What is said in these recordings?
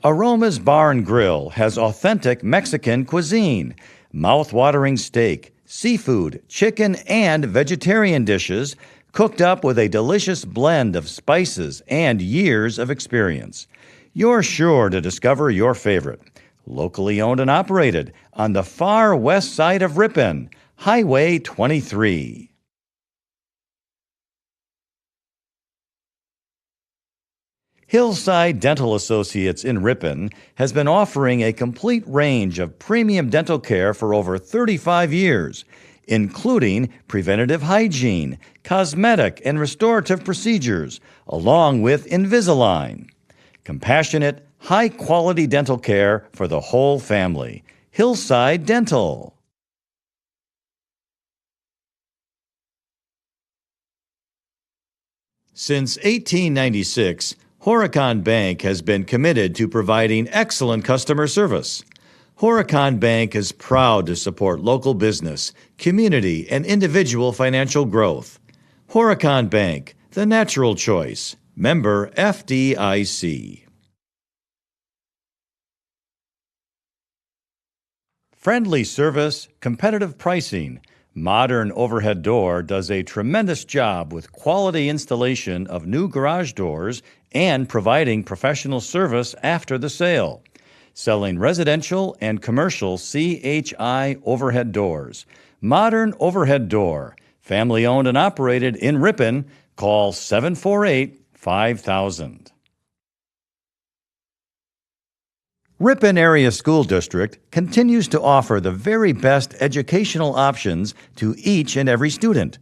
Aroma's Bar and Grill has authentic Mexican cuisine, mouth-watering steak, seafood, chicken, and vegetarian dishes cooked up with a delicious blend of spices and years of experience. You're sure to discover your favorite. Locally owned and operated on the far west side of Ripon, Highway 23. Hillside Dental Associates in Ripon has been offering a complete range of premium dental care for over 35 years, including preventative hygiene, cosmetic and restorative procedures, along with Invisalign. Compassionate, high-quality dental care for the whole family. Hillside Dental. Since 1896, Horicon Bank has been committed to providing excellent customer service. Horicon Bank is proud to support local business, community, and individual financial growth. Horicon Bank, the natural choice. Member FDIC. Friendly service, competitive pricing. Modern Overhead Door does a tremendous job with quality installation of new garage doors and providing professional service after the sale. Selling residential and commercial CHI overhead doors. Modern Overhead Door, family owned and operated in Ripon. Call 748-5000. Ripon Area School District continues to offer the very best educational options to each and every student.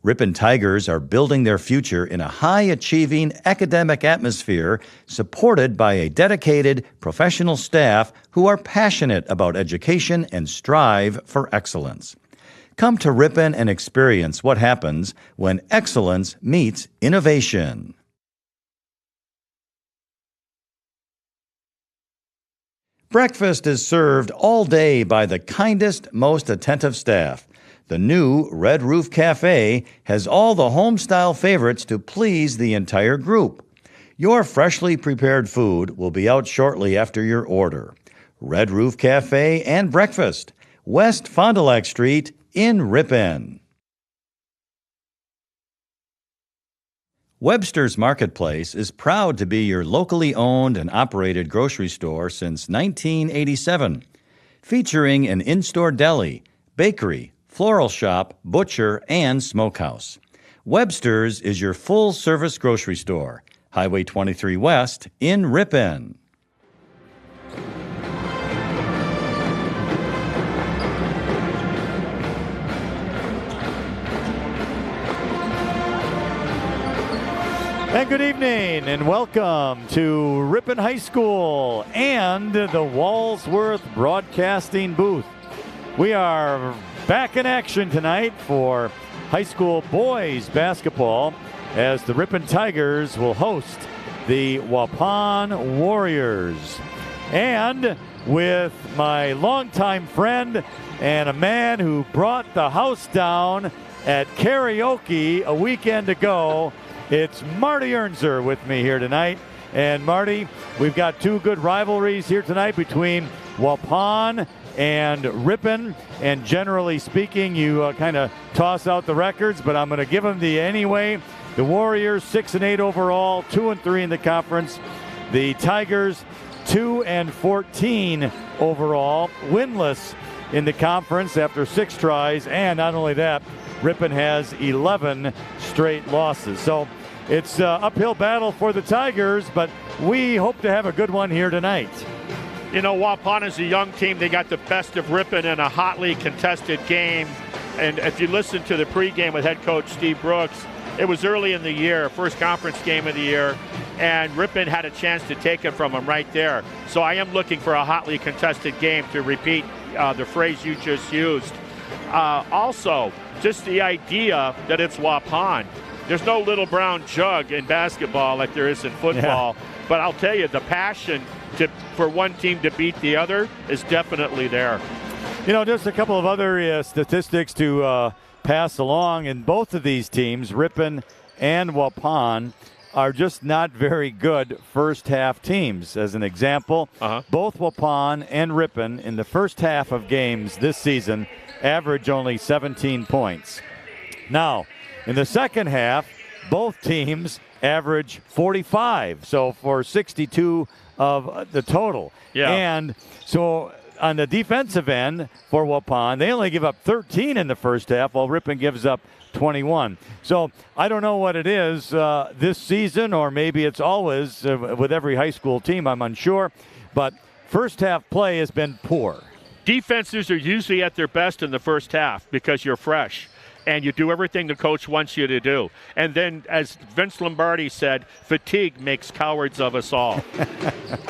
Ripon Tigers are building their future in a high-achieving academic atmosphere supported by a dedicated professional staff who are passionate about education and strive for excellence. Come to Ripon and experience what happens when excellence meets innovation. Breakfast is served all day by the kindest, most attentive staff. The new Red Roof Cafe has all the home-style favorites to please the entire group. Your freshly prepared food will be out shortly after your order. Red Roof Cafe and Breakfast, West Fond du Lac Street in Ripon. Webster's Marketplace is proud to be your locally owned and operated grocery store since 1987, featuring an in-store deli, bakery, floral shop, butcher, and smokehouse. Webster's is your full-service grocery store, Highway 23 West in Ripon. And good evening, and welcome to Ripon High School and the Walsworth Broadcasting booth. We are back in action tonight for high school boys basketball as the Ripon Tigers will host the Waupun Warriors. And with my longtime friend and a man who brought the house down at karaoke a weekend ago, it's Marty Ernzer with me here tonight. And Marty, we've got two good rivalries here tonight between Waupun and Ripon. And generally speaking, you kind of toss out the records, but I'm going to give them to you anyway. The Warriors 6-8 overall, 2-3 in the conference. The Tigers 2-14 overall, winless in the conference after 6 tries. And not only that, Ripon has 11 straight losses. So it's an uphill battle for the Tigers, but we hope to have a good one here tonight. You know, Waupun is a young team. They got the best of Ripon in a hotly contested game. And if you listen to the pregame with head coach Steve Brooks, it was early in the year, first conference game of the year, and Ripon had a chance to take it from them right there. So I am looking for a hotly contested game, to repeat the phrase you just used. Also, just the idea that it's Waupun. There's no little brown jug in basketball like there is in football. Yeah. But I'll tell you, the passion for one team to beat the other is definitely there. You know, just a couple of other statistics to pass along. In both of these teams, Ripon and Waupun, are just not very good first half teams. As an example, both Waupun and Ripon in the first half of games this season average only 17 points. Now, in the second half, both teams average 45, so for 62 of the total. Yeah. And so on the defensive end for Waupun, they only give up 13 in the first half, while Ripon gives up 21. So I don't know what it is this season, or maybe it's always with every high school team. I'm unsure. But first half play has been poor. Defenses are usually at their best in the first half because you're fresh and you do everything the coach wants you to do. And then, as Vince Lombardi said, fatigue makes cowards of us all.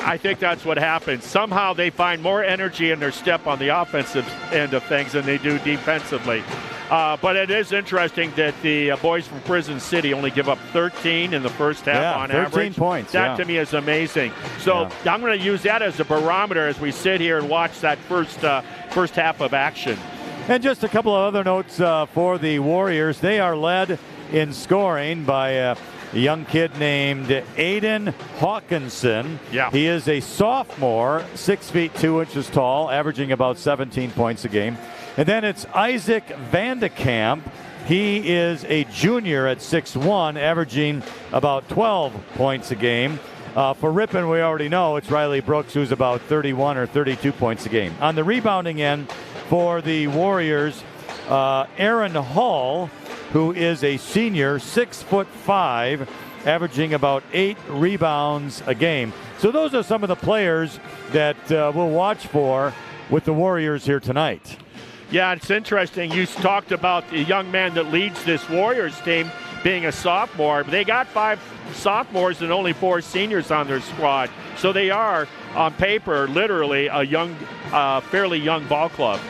I think that's what happens. Somehow they find more energy in their step on the offensive end of things than they do defensively. But it is interesting that the boys from Prison City only give up 13 in the first half on 13 average. points. That to me is amazing. So I'm going to use that as a barometer as we sit here and watch that first half of action. And just a couple of other notes for the Warriors. They are led in scoring by a young kid named Aiden Hawkinson. Yeah. He is a sophomore, 6 feet 2 inches tall, averaging about 17 points a game. And then it's Isaac Vandekamp. He is a junior at 6'1", averaging about 12 points a game. For Ripon, we already know it's Riley Brooks, who's about 31 or 32 points a game. On the rebounding end for the Warriors, Aaron Hall, who is a senior, 6'5", averaging about 8 rebounds a game. So those are some of the players that we'll watch for with the Warriors here tonight. Yeah, it's interesting. You talked about the young man that leads this Warriors team being a sophomore. They got 5 sophomores and only 4 seniors on their squad. So they are, on paper, literally a young, fairly young ball club.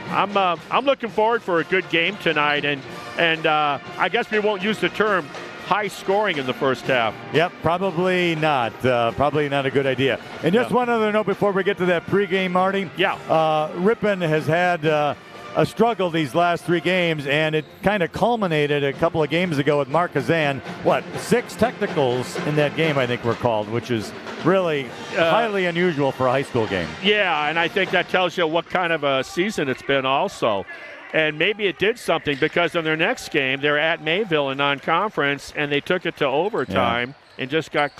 I'm looking forward for a good game tonight, and I guess we won't use the term high scoring in the first half. Yep, probably not. Probably not a good idea. And just one other note before we get to that pregame, Marty. Yeah. Ripon has had a struggle these last 3 games, and it kind of culminated a couple of games ago with Mark Kazan. 6 technicals in that game, I think were called, which is really highly unusual for a high school game. Yeah, and I think that tells you what kind of a season it's been also. And maybe it did something, because in their next game, they're at Mayville in non-conference, and they took it to overtime and just got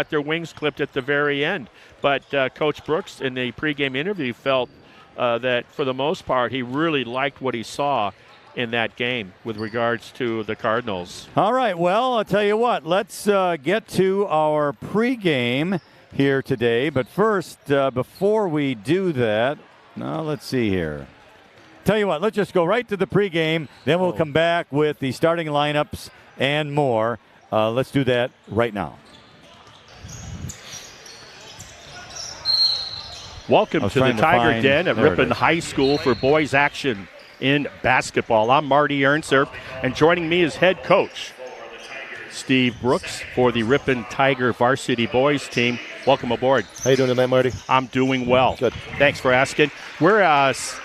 their wings clipped at the very end. But Coach Brooks, in the pregame interview, felt that for the most part, he really liked what he saw in that game with regards to the Cardinals. All right, well, I'll tell you what. Let's get to our pregame here today. But first, before we do that, let's see here. Tell you what, let's just go right to the pregame. Then we'll come back with the starting lineups and more. Let's do that right now. Welcome to the Tiger Den at Ripon High School for boys action in basketball. I'm Marty Ernser, and joining me is head coach Steve Brooks for the Ripon Tiger varsity boys team. Welcome aboard. How you doing tonight, Marty? I'm doing well. Good. Thanks for asking. We're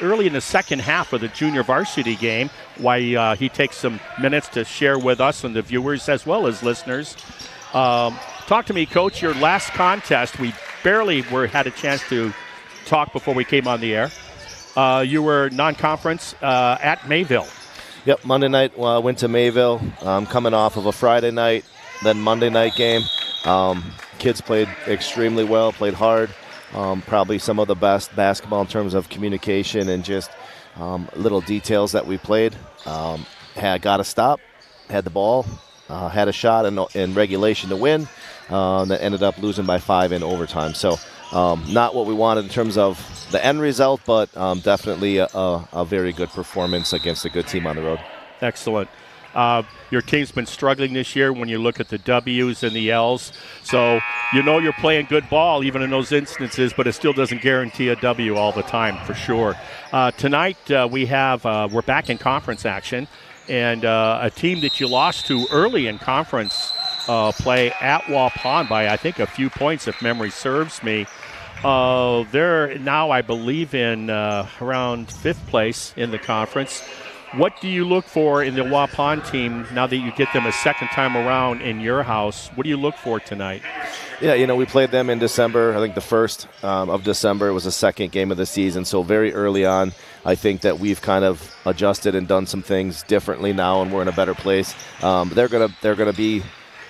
early in the second half of the junior varsity game. Why he takes some minutes to share with us and the viewers as well as listeners. Talk to me, Coach. Your last contest, we barely had a chance to talk before we came on the air. You were non-conference at Mayville. Yep, Monday night went to Mayville. Coming off of a Friday night, then Monday night game. Kids played extremely well, played hard. Probably some of the best basketball in terms of communication and just little details that we played. Got a stop, had the ball, had a shot in regulation to win. That ended up losing by 5 in overtime. So not what we wanted in terms of the end result, but definitely a very good performance against a good team on the road. Excellent. Your team's been struggling this year when you look at the W's and the L's. So you know you're playing good ball even in those instances, but it still doesn't guarantee a W all the time for sure. Tonight we're back in conference action, and a team that you lost to early in conference play at Waupun by I think a few points if memory serves me. They're now, I believe, in around 5th place in the conference. What do you look for in the Waupun team now that you get them a second time around in your house? What do you look for tonight? Yeah, we played them in December. I think the 1st of December was the second game of the season. So very early on, I think that we've kind of adjusted and done some things differently now, and we're in a better place. They're gonna be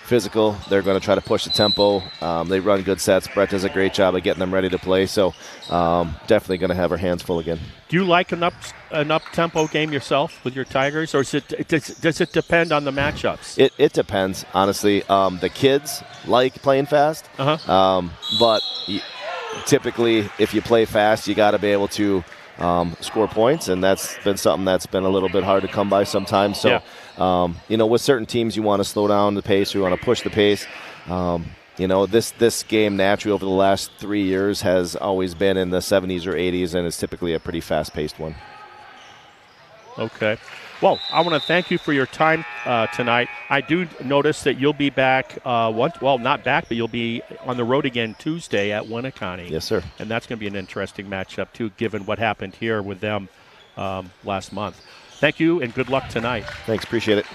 physical. They're going to try to push the tempo. They run good sets. Brett does a great job of getting them ready to play. So definitely going to have our hands full again. Do you like an up-tempo game yourself with your Tigers, or does it depend on the matchups? It depends, honestly. The kids like playing fast, but typically if you play fast, you got to be able to score points, and that's been something that's been a little bit hard to come by sometimes. So, with certain teams, you want to slow down the pace, or you want to push the pace. This game naturally over the last 3 years has always been in the 70s or 80s, and it's typically a pretty fast-paced one. Okay. Well, I want to thank you for your time tonight. I do notice that you'll be back not back, but you'll be on the road again Tuesday at Winneconne. Yes, sir. And that's going to be an interesting matchup, too, given what happened here with them last month. Thank you, and good luck tonight. Thanks. Appreciate it.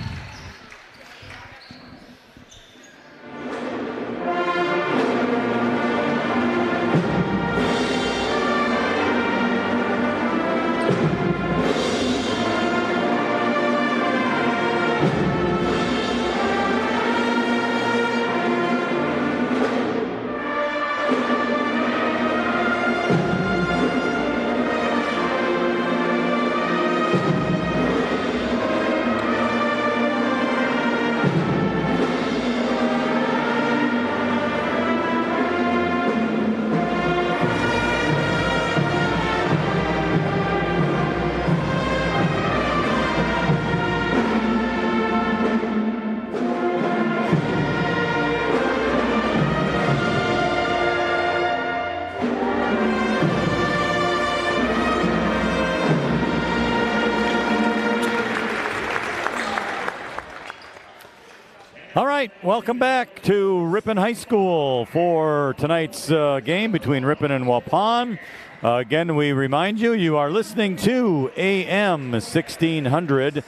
All right, welcome back to Ripon High School for tonight's game between Ripon and Waupun. Again, we remind you, you are listening to AM 1600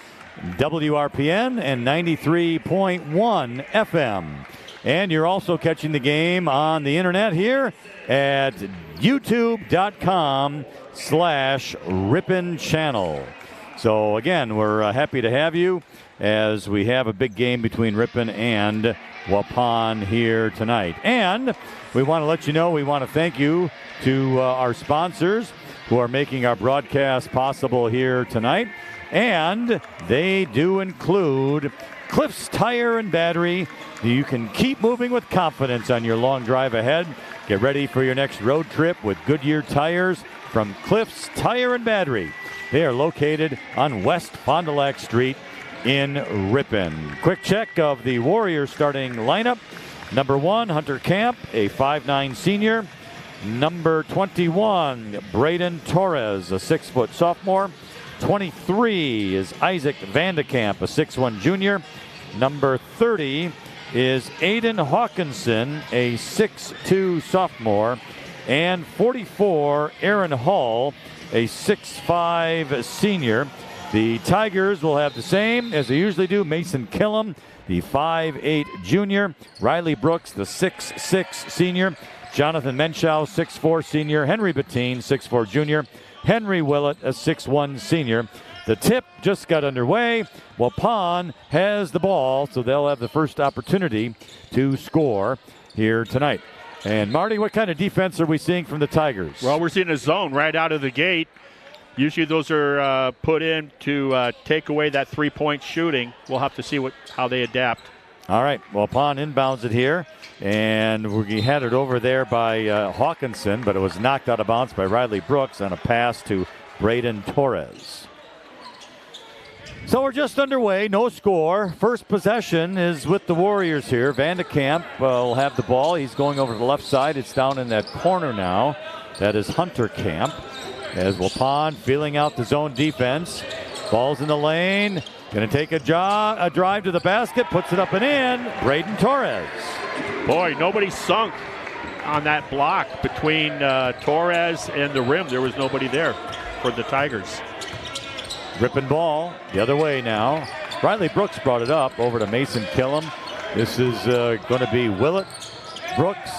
WRPN and 93.1 FM. And you're also catching the game on the internet here at youtube.com/Ripon channel. So again, we're happy to have you as we have a big game between Ripon and Waupun here tonight. And we want to let you know, we want to thank you to our sponsors who are making our broadcast possible here tonight. And they do include Cliff's Tire and Battery. You can keep moving with confidence on your long drive ahead. Get ready for your next road trip with Goodyear tires from Cliff's Tire and Battery. They are located on West Fond du Lac Street in Ripon. Quick check of the Warriors starting lineup. Number 1, Hunter Camp, a 5'9" senior. Number 21, Braden Torres, a 6-foot sophomore. 23 is Isaac Vandekamp, a 6'1" junior. Number 30 is Aiden Hawkinson, a 6'2" sophomore. And 44, Aaron Hall, a 6'5" senior. The Tigers will have the same as they usually do. Mason Killam, the 5'8" junior. Riley Brooks, the 6'6" senior. Jonathan Menschow, 6'4" senior. Henry Bettine, 6'4" junior. Henry Willett, a 6'1" senior. The tip just got underway. Waupun has the ball, so they'll have the first opportunity to score here tonight. And Marty, what kind of defense are we seeing from the Tigers? Well, we're seeing a zone right out of the gate. Usually those are put in to take away that three-point shooting. We'll have to see how they adapt. All right, Waupun inbounds it here, and we had it over there by Hawkinson, but it was knocked out of bounds by Riley Brooks on a pass to Braden Torres. So we're just underway, no score. First possession is with the Warriors here. Vandekamp will have the ball. He's going over to the left side. It's down in that corner now. That is Hunter Camp. As Waupun feeling out the zone defense. Ball's in the lane. Going to take a drive to the basket. Puts it up and in. Braden Torres. Boy, nobody sunk on that block between Torres and the rim. There was nobody there for the Tigers. Ripon ball the other way now. Riley Brooks brought it up over to Mason Killam. This is going to be Willett, Brooks,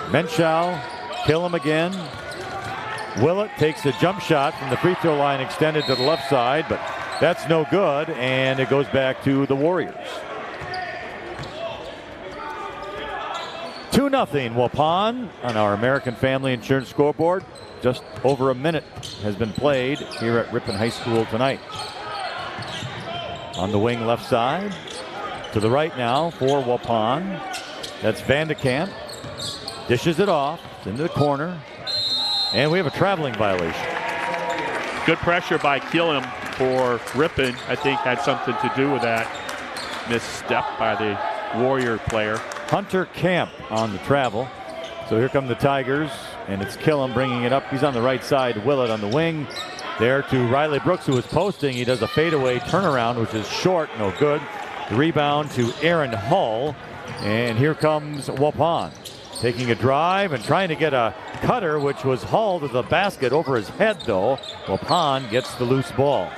Menschow, Killam again. Willett takes a jump shot from the free throw line extended to the left side, but that's no good, and it goes back to the Warriors. 2-0 Waupun on our American Family Insurance scoreboard. Just over a minute has been played here at Ripon High School tonight. On the wing left side, to the right now for Waupun. That's Vandekamp. Dishes it off, it's into the corner, and we have a traveling violation. Good pressure by Killam for Ripon. I think had something to do with that misstep by the Warrior player. Hunter Camp on the travel. So here come the Tigers, and it's Killam bringing it up. He's on the right side. Willett on the wing. There to Riley Brooks, who was posting. He does a fadeaway turnaround, which is short, no good. The rebound to Aaron Hull. And here comes Waupun, taking a drive and trying to get a cutter, which was Hull to the basket over his head, though. Waupun gets the loose ball.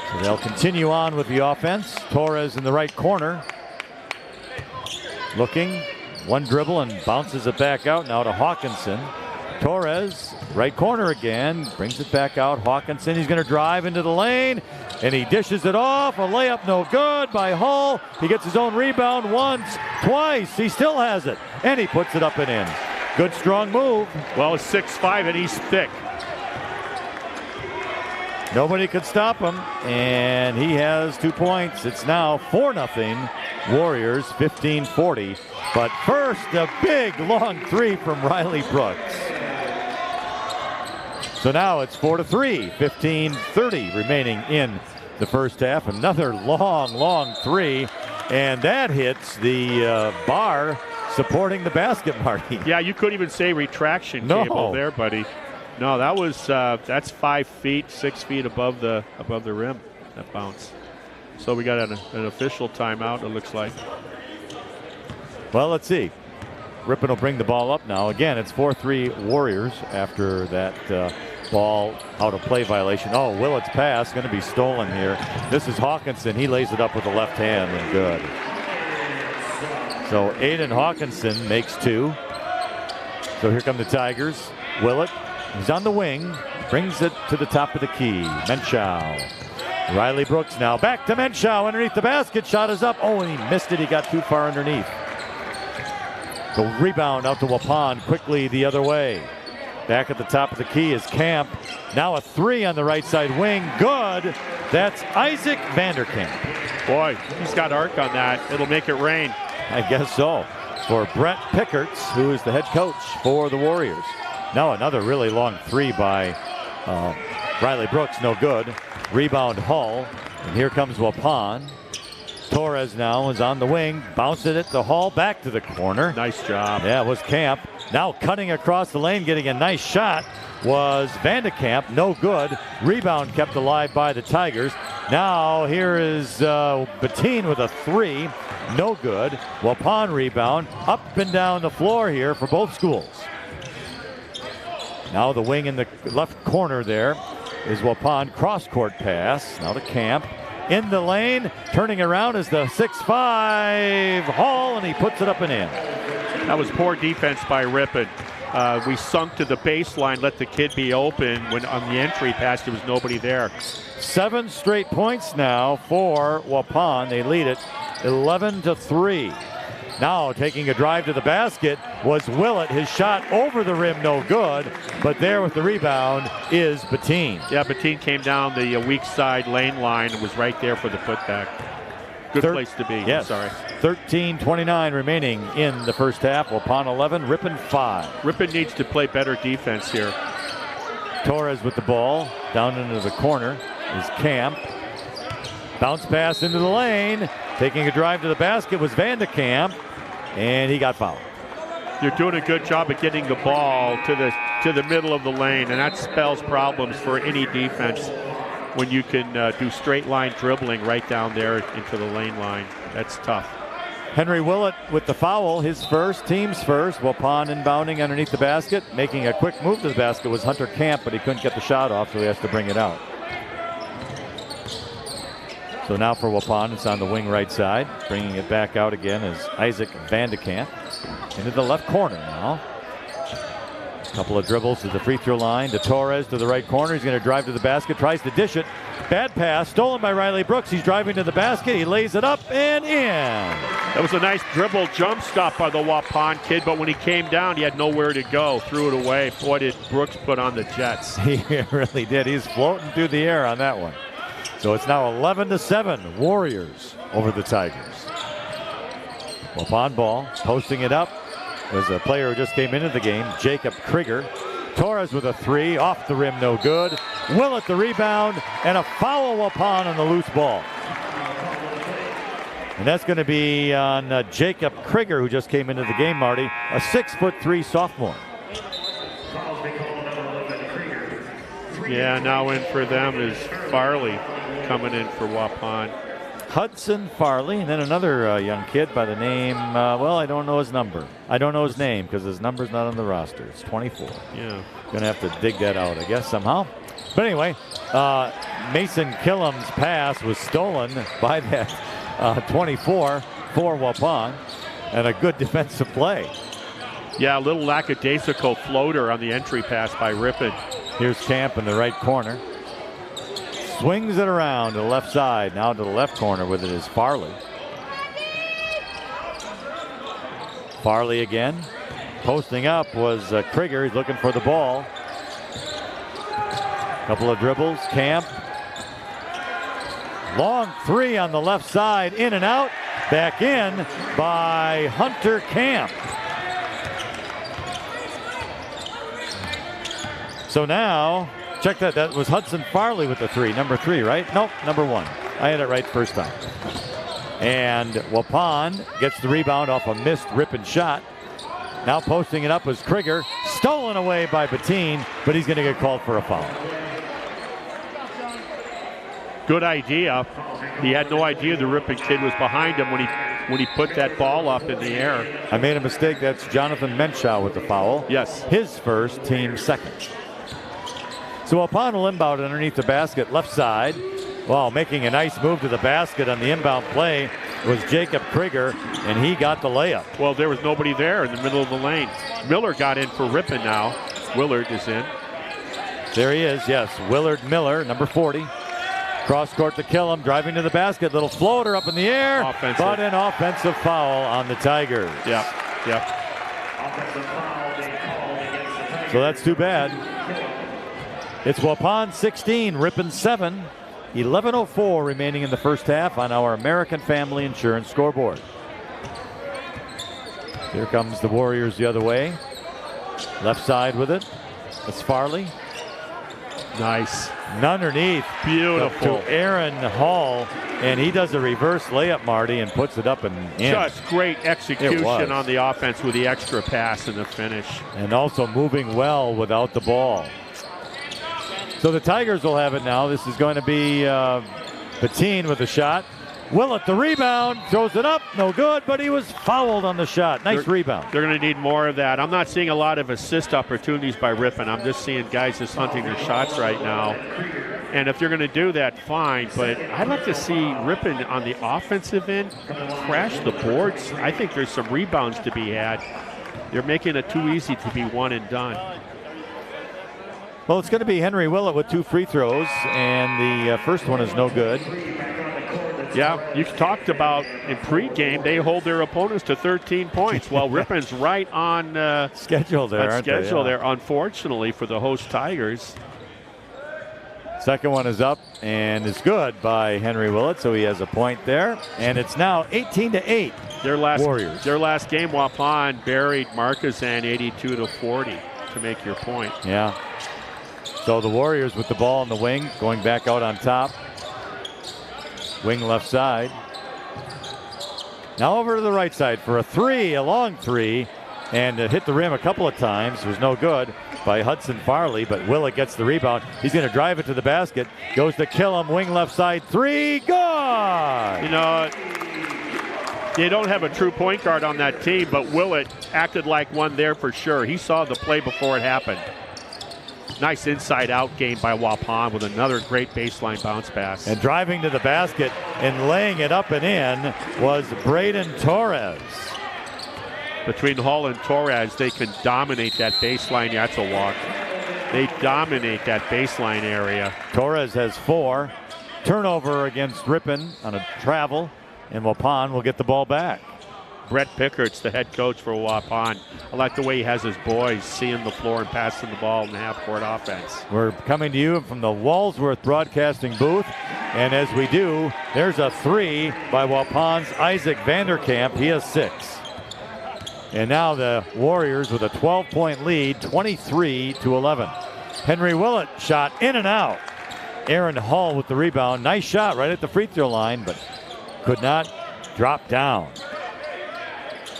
So they'll continue on with the offense. Torres in the right corner. Looking, one dribble and bounces it back out now to Hawkinson. Torres, right corner again, brings it back out. Hawkinson, he's going to drive into the lane, and he dishes it off. A layup no good by Hull. He gets his own rebound once, twice. He still has it, and he puts it up and in. Good, strong move. Well, it's 6'5", and he's thick. Nobody could stop him, and he has 2 points. It's now 4-0 Warriors, 15-40. But first, a big, long three from Riley Brooks. So now it's 4-3, 15:30 remaining in the first half. Another long, long three, and that hits the bar supporting the basket, Marty. Yeah, you couldn't even say retraction cable there, buddy. No, that was that's 5 feet, 6 feet above the rim. That bounce. So we got an official timeout. It looks like. Well, let's see. Ripon will bring the ball up now. Again, it's 4-3 Warriors after that ball out of play violation. Oh, Willett's pass going to be stolen here. This is Hawkinson. He lays it up with the left hand and good. So Aiden Hawkinson makes 2. So here come the Tigers. Willett, he's on the wing, brings it to the top of the key. Menschow. Riley Brooks now back to Menschow underneath the basket. Shot is up. Oh, and he missed it. He got too far underneath. The rebound out to Waupun quickly the other way. Back at the top of the key is Camp. Now a 3 on the right side wing. Good. That's Isaac Vanderkamp. Boy, he's got arc on that. It'll make it rain. I guess so. For Brett Pickerts, who is the head coach for the Warriors. Now another really long 3 by Riley Brooks. No good. Rebound Hull. And here comes Waupun. Torres now is on the wing, bouncing it to Hall, back to the corner. Nice job. Yeah, it was Camp. Now cutting across the lane, getting a nice shot was Vandekamp. No good. Rebound kept alive by the Tigers. Now here is Bettine with a 3. No good. Waupun rebound. Up and down the floor here for both schools. Now the wing in the left corner there is Waupun. Cross-court pass. Now to Camp. In the lane, turning around is the 6'5" Hall, and he puts it up and in. That was poor defense by Ripon. We sunk to the baseline, let the kid be open. When on the entry pass, there was nobody there. 7 straight points now for Waupun. They lead it 11-3. Now taking a drive to the basket was Willett. His shot over the rim, no good. But there with the rebound is Bettine. Yeah, Bettine came down the weak side lane line and was right there for the putback. Good place to be. Yes. Sorry. 13:29 remaining in the first half. Waupun 11, Ripon 5. Ripon needs to play better defense here. Torres with the ball. Down into the corner is Camp. Bounce pass into the lane. Taking a drive to the basket was Vandekamp, and he got fouled. You're doing a good job of getting the ball to the middle of the lane, and that spells problems for any defense when you can do straight line dribbling right down there into the lane line. That's tough. Henry Willett with the foul, his first, team's first. Waupun inbounding underneath the basket. Making a quick move to the basket was Hunter Camp, but he couldn't get the shot off, so he has to bring it out. So now for Waupun, it's on the wing right side. Bringing it back out again is Isaac Vandekamp. Into the left corner now. Couple of dribbles to the free throw line. To Torres to the right corner. He's going to drive to the basket. Tries to dish it. Bad pass. Stolen by Riley Brooks. He's driving to the basket. He lays it up and in. That was a nice dribble jump stop by the Waupun kid, but when he came down, he had nowhere to go. Threw it away. Boy, did Brooks put on the Jets. He really did. He's floating through the air on that one. So it's now 11-7. Warriors over the Tigers. Waupun ball. Posting it up. Was a player who just came into the game, Jacob Krieger. Torres with a three, off the rim, no good. Willett the rebound, and a foul Waupun on the loose ball. And that's going to be on Jacob Krieger, who just came into the game, Marty, a 6'3" sophomore. Yeah, now in for them is Farley coming in for Waupun. Hudson Farley, and then another young kid by the name, well, I don't know his number. I don't know his name because his number's not on the roster. It's 24. Yeah. Gonna have to dig that out, I guess, somehow. But anyway, Mason Killam's pass was stolen by that 24 for Waupun, and a good defensive play. Yeah, a little lackadaisical floater on the entry pass by Ripon. Here's Camp in the right corner. Swings it around to the left side. Now to the left corner with it is Farley. Farley again. Posting up was Krieger. He's looking for the ball. Couple of dribbles. Camp. Long three on the left side. In and out. Back in by Hunter Camp. So now, check that. That was Hudson Farley with the three. Number 3, right? Nope, number 1. I had it right first time. And Waupun gets the rebound off a missed Ripon shot. Now posting it up was Krieger. Stolen away by Bettine, but he's going to get called for a foul. Good idea. He had no idea the Ripon kid was behind him when he put that ball up in the air. I made a mistake. That's Jonathan Menshaw with the foul. Yes. His first, team second. So Waupun will inbound underneath the basket, left side. Well, making a nice move to the basket on the inbound play was Jacob Krieger, and he got the layup. Well, there was nobody there in the middle of the lane. Miller got in for Ripon now. Willard is in. There he is, yes. Willard Miller, number 40. Cross court to Killam, driving to the basket. Little floater up in the air, offensive. But an offensive foul on the Tigers. Yep. So that's too bad. It's Waupun 16, Ripon 7. 11:04 remaining in the first half on our American Family Insurance scoreboard. Here comes the Warriors the other way. Left side with it. It's Farley. Nice. And underneath. Beautiful. To Aaron Hall. And he does a reverse layup, Marty, and puts it up and in. Just great execution on the offense with the extra pass and the finish. And also moving well without the ball. So the Tigers will have it now. This is going to be Bettine with a shot. Willett the rebound, throws it up, no good, but he was fouled on the shot. Nice rebound. They're going to need more of that. I'm not seeing a lot of assist opportunities by Ripon. I'm just seeing guys just hunting their shots right now. And if they're going to do that, fine. But I'd like to see Ripon on the offensive end crash the boards. I think there's some rebounds to be had. They're making it too easy to be one and done. Well, it's going to be Henry Willett with 2 free throws, and the first one is no good. Yeah, you talked about in pregame, they hold their opponents to 13 points. Well, Ripon's right on schedule there, there, unfortunately, for the host Tigers. Second one is up and is good by Henry Willett, so he has a point there. And it's now 18-8. Warriors. Their last game, Waupun buried Marquezan 82-40 to make your point. Yeah. So the Warriors with the ball in the wing, going back out on top. Wing left side. Now over to the right side for a three, a long three, and it hit the rim a couple of times. It was no good by Hudson Farley, but Willett gets the rebound. He's going to drive it to the basket. Goes to Killam, wing left side, three, good! You know, they don't have a true point guard on that team, but Willett acted like one there for sure. He saw the play before it happened. Nice inside-out game by Waupun with another great baseline bounce pass. And driving to the basket and laying it up and in was Braden Torres. Between Hall and Torres, they can dominate that baseline. Yeah, that's a walk. They dominate that baseline area. Torres has 4. Turnover against Ripon on a travel, and Waupun will get the ball back. Brett Pickert's the head coach for Waupun. I like the way he has his boys seeing the floor and passing the ball in the half-court offense. We're coming to you from the Walsworth Broadcasting booth, and as we do, there's a 3 by Waupun's Isaac Vanderkamp. He has 6. And now the Warriors with a 12-point lead, 23-11. Henry Willett shot in and out. Aaron Hall with the rebound. Nice shot right at the free throw line, but could not drop down.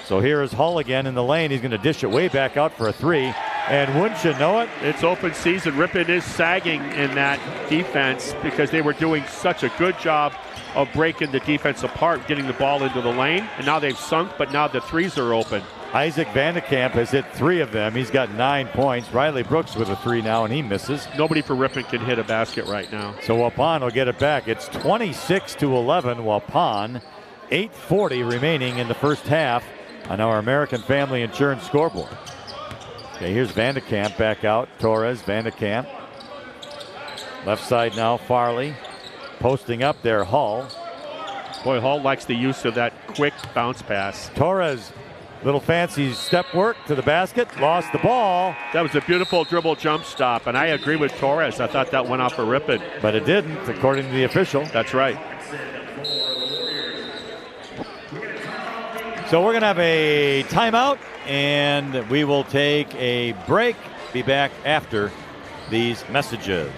So here is Hull again in the lane. He's going to dish it way back out for a 3. And wouldn't you know it? It's open season. Ripon is sagging in that defense because they were doing such a good job of breaking the defense apart, getting the ball into the lane. And now they've sunk, but now the threes are open. Isaac Vanderkamp has hit 3 of them. He's got 9 points. Riley Brooks with a 3 now, and he misses. Nobody for Ripon can hit a basket right now. So Waupun will get it back. It's 26-11. Waupun, 8:40 remaining in the first half on our American Family Insurance scoreboard. Okay, here's Vanderkamp back out. Torres, Vanderkamp. Left side now, Farley. Posting up there, Hull. Boy, Hull likes the use of that quick bounce pass. Torres, little fancy step work to the basket. Lost the ball. That was a beautiful dribble jump stop, and I agree with Torres. I thought that went off for Ripon. But it didn't, according to the official. That's right. So we're going to have a timeout, and we will take a break. Be back after these messages.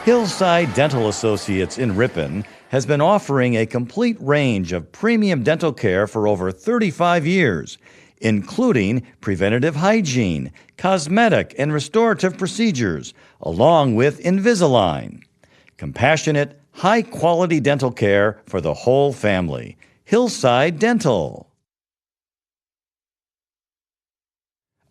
Hillside Dental Associates in Ripon has been offering a complete range of premium dental care for over 35 years, including preventative hygiene, cosmetic and restorative procedures, along with Invisalign. Compassionate, high-quality dental care for the whole family. Hillside Dental.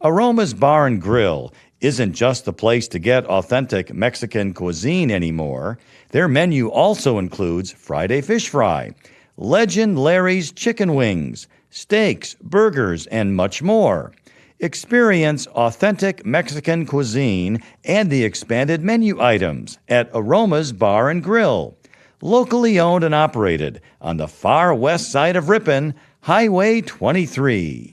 Aroma's Bar and Grill isn't just the place to get authentic Mexican cuisine anymore. Their menu also includes Friday Fish Fry, Legend Larry's Chicken Wings, steaks, burgers, and much more. Experience authentic Mexican cuisine and the expanded menu items at Aroma's Bar and Grill. Locally owned and operated on the far west side of Ripon, Highway 23.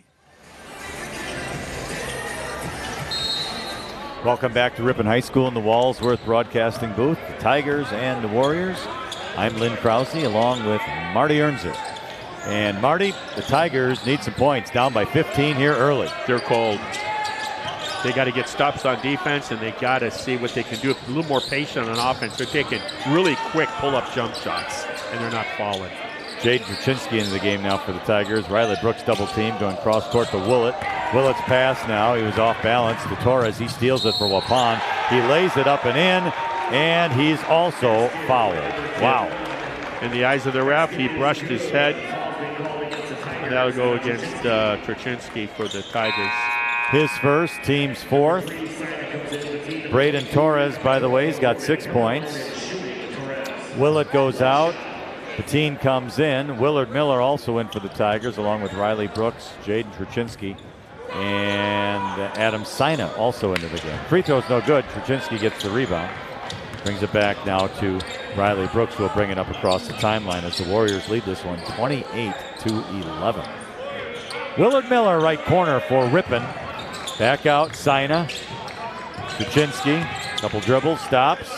Welcome back to Ripon High School in the Walsworth Broadcasting booth, the Tigers and the Warriors. I'm Lynn Krause along with Marty Ernzer. And Marty, the Tigers need some points, down by 15 here early. They're cold. They got to get stops on defense, and they got to see what they can do. A little more patient on offense. They're taking really quick pull-up jump shots, and they're not falling. Jaden Truczynski into the game now for the Tigers. Riley Brooks double team going cross court to Willett. Willett's pass now. He was off balance to Torres. He steals it for Waupun. He lays it up and in, and he's also fouled. Wow. In the eyes of the ref, he brushed his head. And that'll go against Truczynski for the Tigers. His first, team's fourth. Braden Torres, by the way, he's got 6 points. Willett goes out. Patine comes in. Willard Miller also in for the Tigers, along with Riley Brooks, Jaden Truczynski, and Adam Sina also into the game. Free throw's no good. Truczynski gets the rebound. Brings it back now to Riley Brooks, who will bring it up across the timeline as the Warriors lead this one 28-11. Willard Miller, right corner for Ripon. Back out, Sina. Truczynski, couple dribbles, stops.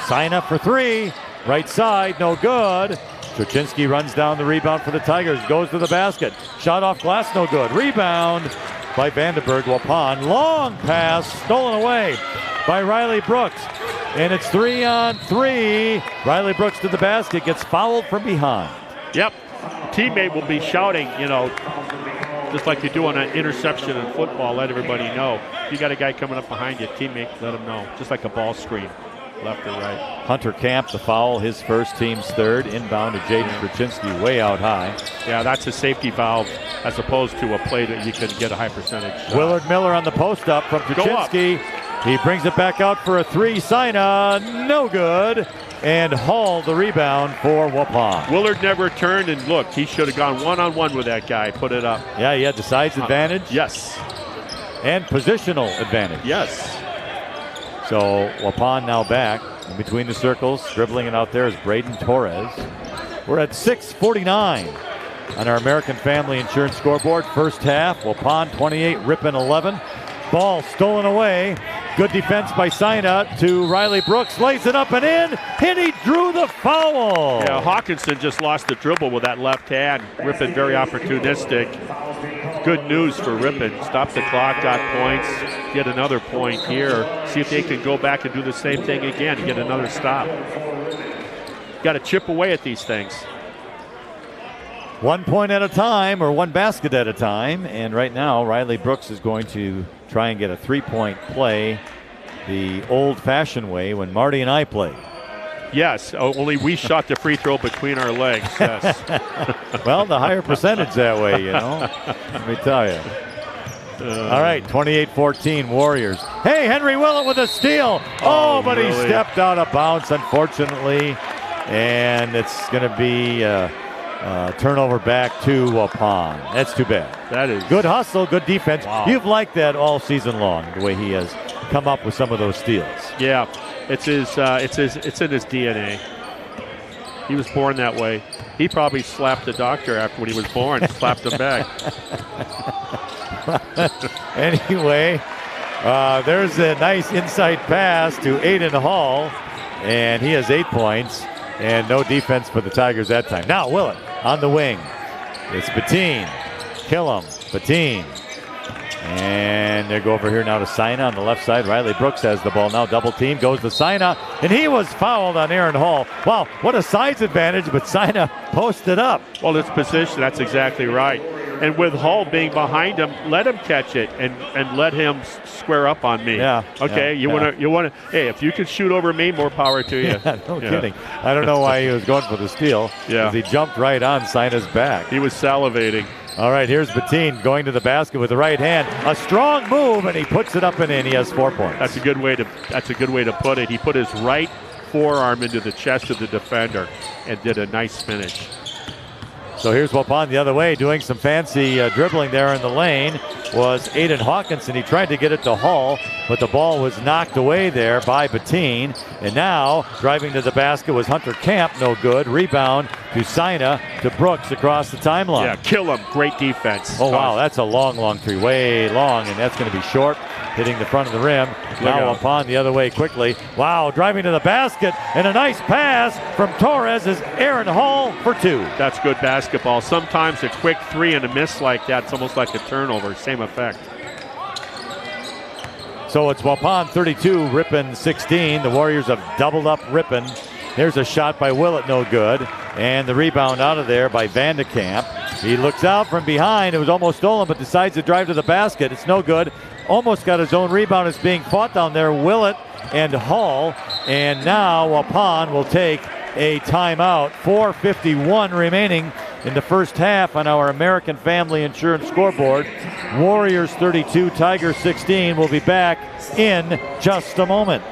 Sina for 3. Right side, no good. Truczynski runs down the rebound for the Tigers, goes to the basket. Shot off glass, no good. Rebound by Vandenberg. Waupun. Long pass, stolen away by Riley Brooks. And it's 3-on-3. Riley Brooks to the basket, gets fouled from behind. Yep. Teammate will be shouting, Just like you do on an interception in football, let everybody know. If you got a guy coming up behind you, teammate, let him know. Just like a ball screen, left or right. Hunter Camp, the foul, his first, team's third. Inbound to Jaden Kraczynski, way out high. Yeah, that's a safety valve as opposed to a play that you can get a high percentage. Willard Miller on the post up from Kraczynski. He brings it back out for a three. Sina, no good. And Hall the rebound for Waupun. Willard never turned and looked. He should have gone one-on-one with that guy, put it up. Yeah, he had the size advantage. Yes. And positional advantage. Yes. So Waupun now back in between the circles. Dribbling it out there is Braden Torres. We're at 6:49 on our American Family Insurance scoreboard. First half, Waupun 28, Ripon 11. Ball stolen away. Good defense by Sina to Riley Brooks. Lays it up and in. And he drew the foul. Yeah, Hawkinson just lost the dribble with that left hand. Ripon very opportunistic. Good news for Ripon. Stop the clock, got points. Get another point here. See if they can go back and do the same thing again and get another stop. Got to chip away at these things. 1 point at a time, or one basket at a time. And right now, Riley Brooks is going to try and get a three-point play the old-fashioned way when Marty and I played. Yes, only we shot the free throw between our legs. Yes. Well, the higher percentage that way, you know. Let me tell you. All right, 28-14 Warriors. Hey, Henry Willett with a steal. Oh, but really? He stepped out of bounds, unfortunately. And it's going to be turnover back to Waupun. That's too bad. That is good hustle, good defense. Wow. You've liked that all season long, the way he has come up with some of those steals. Yeah, it's in his DNA. He was born that way. He probably slapped the doctor after when he was born, slapped him back. Anyway, there's a nice inside pass to Aiden Hall, and he has 8 points. And no defense for the Tigers that time. Now Willett on the wing. It's Bettine. Kill him. Bettine. And they go over here now to Sina on the left side. Riley Brooks has the ball now. Double team. Goes to Sina. And he was fouled on Aaron Hall. Wow, what a size advantage. But Sina posted up. Well, it's position. That's exactly right. And with Hall being behind him, let him catch it and let him square up on me. Yeah. Okay. Yeah, you want to. Hey, if you can shoot over me, more power to you. Yeah, no kidding. I don't know why he was going for the steal. Yeah. He jumped right on Sina's back. He was salivating. All right, here's Bettine going to the basket with the right hand. A strong move, and he puts it up and in. He has 4 points. That's a good way to put it. He put his right forearm into the chest of the defender and did a nice finish. So here's Waupun the other way, doing some fancy dribbling there in the lane, was Aiden Hawkinson. He tried to get it to Hall, but the ball was knocked away there by Bettine. And now, driving to the basket was Hunter Camp, no good. Rebound to Sina, to Brooks across the timeline. Yeah, kill him. Great defense. Oh, wow, that's a long three, way long, and that's going to be short, hitting the front of the rim. Now Waupun the other way quickly. Wow, driving to the basket, and a nice pass from Torres is Aaron Hall for 2. That's good basketball. Sometimes a quick three and a miss like that, it's almost like a turnover. Same effect. So it's Waupun 32, Ripon 16. The Warriors have doubled up Ripon. Here's a shot by Willett, no good. And the rebound out of there by Vandekamp. He looks out from behind. It was almost stolen, but decides to drive to the basket. It's no good. Almost got his own rebound. It's being fought down there. Willett and Hall. And now Waupun will take a timeout. 4:51 remaining in the first half on our American Family Insurance scoreboard. Warriors 32, Tigers 16. We'll be back in just a moment.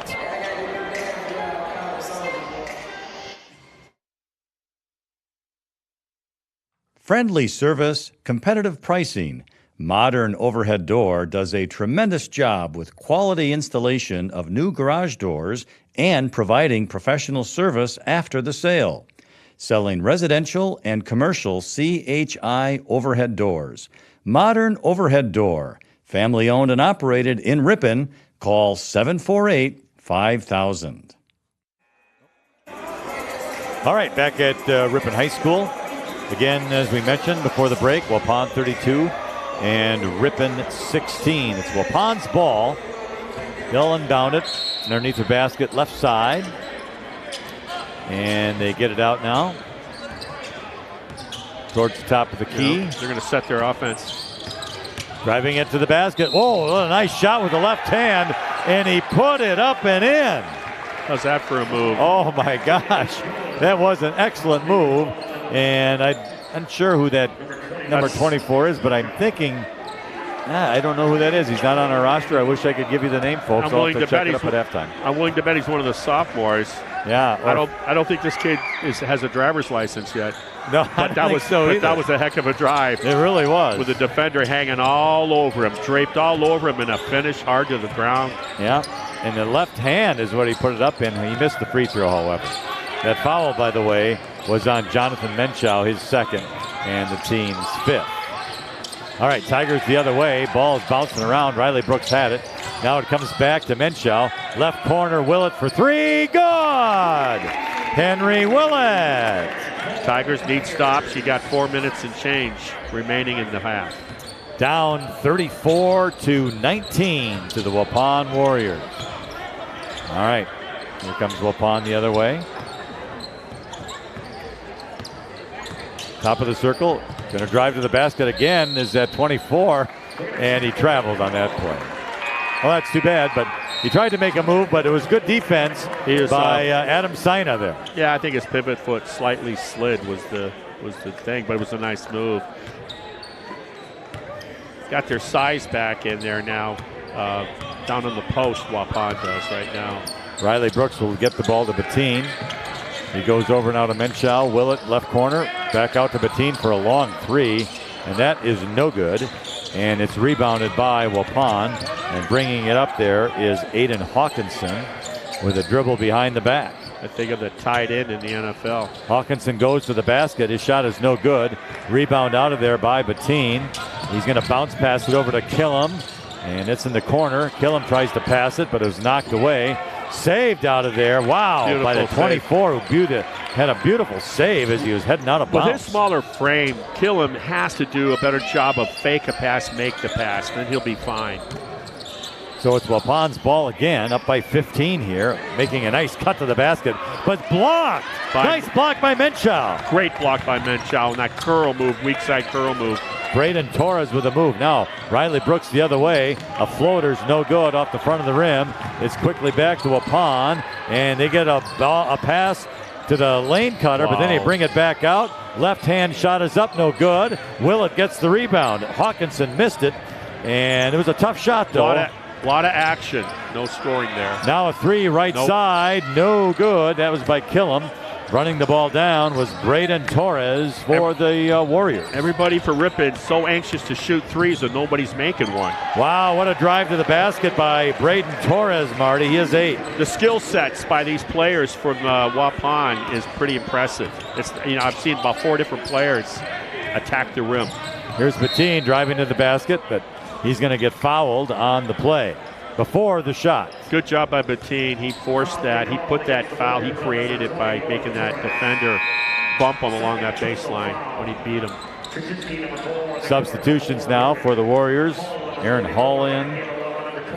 Friendly service, competitive pricing. Modern Overhead Door does a tremendous job with quality installation of new garage doors and providing professional service after the sale. Selling residential and commercial CHI overhead doors. Modern Overhead Door, family owned and operated in Ripon. Call 748-5000. All right, back at Ripon High School. Again, as we mentioned before the break, Waupun 32 and Ripon 16. It's Waupun's ball. They'll inbound it underneath the basket, left side. And they get it out now towards the top of the key. They're going to set their offense. Driving it to the basket. Whoa, what a nice shot with the left hand, and he put it up and in. How's that for a move? Oh my gosh, that was an excellent move, and I'm unsure who that number 24 is, but I'm thinking, I don't know who that is. He's not on our roster. I wish I could give you the name, folks. I'm willing I'll have to to check bet it up at halftime. I'm willing to bet he's one of the sophomores. Yeah, I don't think this kid has a driver's license yet. No, but that was a heck of a drive. It really was. With the defender hanging all over him, draped all over him, and a finish hard to the ground. Yeah, and the left hand is what he put it up in. He missed the free throw, however. That foul, by the way, was on Jonathan Menschow, his second, and the team's fifth. All right, Tigers the other way. Ball is bouncing around. Riley Brooks had it. Now it comes back to Menschow. Left corner, Willett for three. Good! Henry Willett. Tigers need stops. You got 4 minutes and change remaining in the half. Down 34-19 to the Waupun Warriors. All right, here comes Waupun the other way. Top of the circle. Going to drive to the basket again. Is at 24, and he traveled on that play. Well, that's too bad, but he tried to make a move, but it was good defense by Adam Sina there. Yeah, I think his pivot foot slightly slid was the thing, but it was a nice move. Got their size back in there now, down on the post. Waupun does right now. Riley Brooks will get the ball to Bettine. He goes over now to Menschow. Willett left corner, back out to Bettine for a long three, and that is no good. And it's rebounded by Waupun, and bringing it up there is Aiden Hawkinson with a dribble behind the back. I think of the tight end in the NFL. Hawkinson goes to the basket. His shot is no good. Rebound out of there by Bettine. He's going to bounce pass it over to Killam, and it's in the corner. Killam tries to pass it, but it was knocked away. Saved out of there. Wow, beautiful by the 24 who had a beautiful save as he was heading out of bounds. With his smaller frame, Killam has to do a better job of fake a pass, make the pass, then he'll be fine. So it's Waupun's ball again, up by 15 here, making a nice cut to the basket, but blocked. Nice block by Menschow. Great block by Menschow, and that curl move, weak side curl move. Braden Torres with a move. Now, Riley Brooks the other way. A floater's no good off the front of the rim. It's quickly back to Waupun, and they get a pass to the lane cutter, but then they bring it back out. Left hand shot is up, no good. Willett gets the rebound. Hawkinson missed it, and it was a tough shot, though. A lot of action. No scoring there. Now a three right side, no good. That was by Killam. Running the ball down was Braden Torres for the Warriors. Everybody for Ripon so anxious to shoot threes and nobody's making one. Wow, what a drive to the basket by Braden Torres, Marty. He is 8. The skill sets by these players from Waupun is pretty impressive. It's I've seen about 4 different players attack the rim. Here's Bettine driving to the basket, but he's going to get fouled on the play. Before the shot. Good job by Bettine. He forced that. He put that foul. He created it by making that defender bump him along that baseline when he beat him. Substitutions now for the Warriors. Aaron Hall in.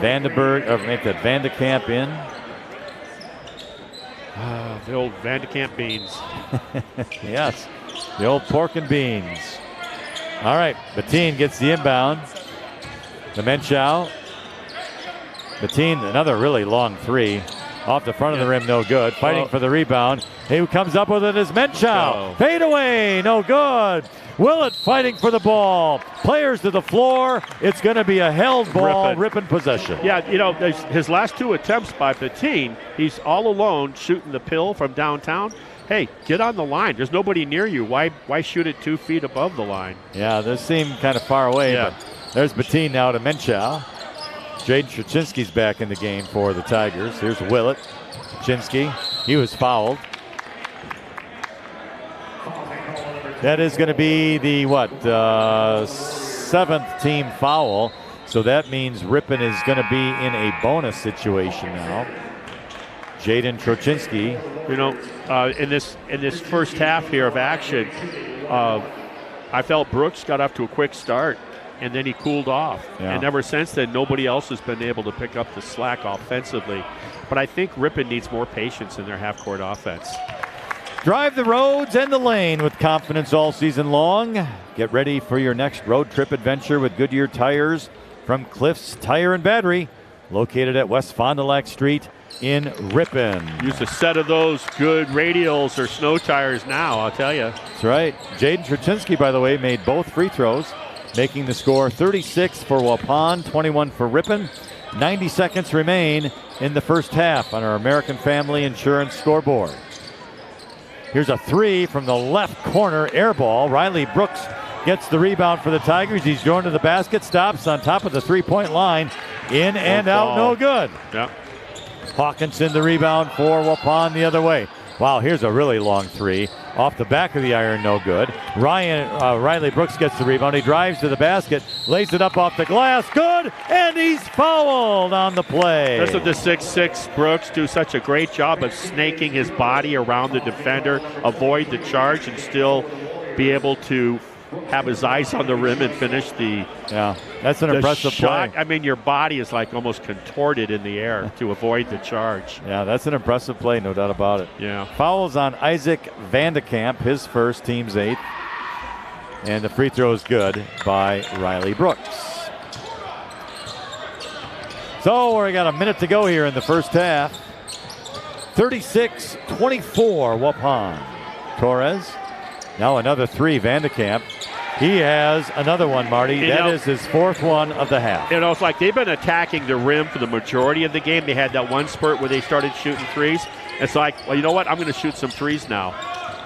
Van de Kamp in. The old Van de Kamp beans. Yes, the old pork and beans. All right, Bettine gets the inbound. The Menschow. Bettine, another really long three. Off the front of the rim, no good. Fighting for the rebound. Who comes up with it is Menschow. Fade away, no good. Willett fighting for the ball. Players to the floor. It's going to be a held ball, Ripon possession. Yeah, his last 2 attempts by Bettine, he's all alone shooting the pill from downtown. Hey, get on the line. There's nobody near you. Why shoot it 2 feet above the line? Yeah, this seemed kind of far away, but there's Bettine now to Menschow. Jaden Trzynski's back in the game for the Tigers. Here's Willett. Trzynski, he was fouled. That is going to be the 7th team foul. So that means Ripon is going to be in a bonus situation now. Jaden Trzynski. In this first half here of action, I felt Brooks got off to a quick start. And then he cooled off. Yeah. And ever since then, nobody else has been able to pick up the slack offensively. But I think Ripon needs more patience in their half-court offense. Drive the roads and the lane with confidence all season long. Get ready for your next road trip adventure with Goodyear tires from Cliffs Tire and Battery, located at West Fond du Lac Street in Ripon. Use a set of those good radials or snow tires now, I'll tell you. That's right. Jaden Truchinski, by the way, made both free throws, making the score 36 for Waupun, 21 for Ripon. 90 seconds remain in the first half on our American Family Insurance scoreboard. Here's a three from the left corner, air ball. Riley Brooks gets the rebound for the Tigers. He's going to the basket, stops on top of the three-point line. In and out, no good. Yep. Hawkinson the rebound for Waupun the other way. Wow, here's a really long three. Off the back of the iron, no good. Riley Brooks gets the rebound. He drives to the basket, lays it up off the glass. Good, and he's fouled on the play. That's what the 6'6" Brooks do such a great job of snaking his body around the defender, avoid the charge, and still be able to have his eyes on the rim and finish the that's an impressive shot. play. I mean, your body is like almost contorted in the air to avoid the charge. Yeah, that's an impressive play, no doubt about it. Yeah. Fouls on Isaac Vandekamp, his first, team's 8th. And the free throw is good by Riley Brooks. So we got a minute to go here in the first half. 36-24 Waupun. Torres. Now another three, Vandekamp. He has another one, Marty. That is his 4th one of the half. You know, it's like they've been attacking the rim for the majority of the game. They had that one spurt where they started shooting threes. It's like, well, you know what? I'm going to shoot some threes now.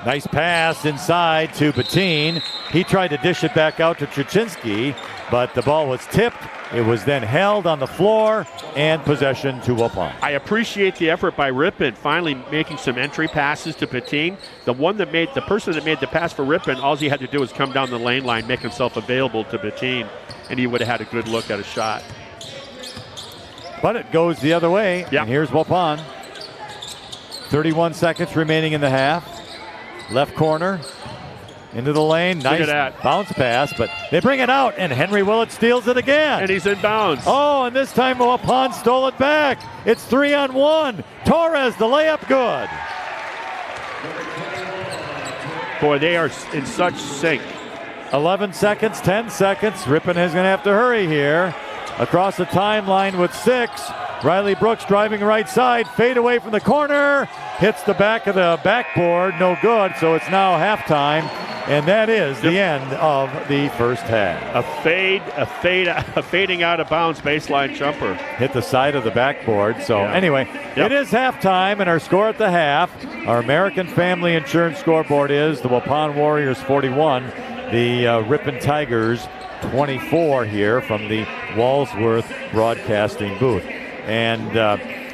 Nice pass inside to Bettine. He tried to dish it back out to Truchinski, but the ball was tipped. It was then held on the floor, and possession to Waupun. I appreciate the effort by Ripon finally making some entry passes to Bettine. The person that made the pass for Ripon, all he had to do was come down the lane line, make himself available to Bettine, and he would have had a good look at a shot. But it goes the other way, yeah. And here's Waupun. 31 seconds remaining in the half. Left corner. Into the lane, nice bounce pass, but they bring it out, and Henry Willett steals it again. And he's in bounds. Oh, and this time Waupun stole it back. It's 3-on-1. Torres, the layup, good. Boy, they are in such sync. 11 seconds, 10 seconds. Ripon is going to have to hurry here. Across the timeline with 6. Riley Brooks driving right side, fade away from the corner, hits the back of the backboard, no good, so it's now halftime, and that is the end of the first half. A fading out of bounds baseline jumper. Hit the side of the backboard, so anyway, it is halftime, and our score at the half, our American Family Insurance scoreboard is the Waupun Warriors 41, the Ripon Tigers 24 here from the Walsworth Broadcasting booth. And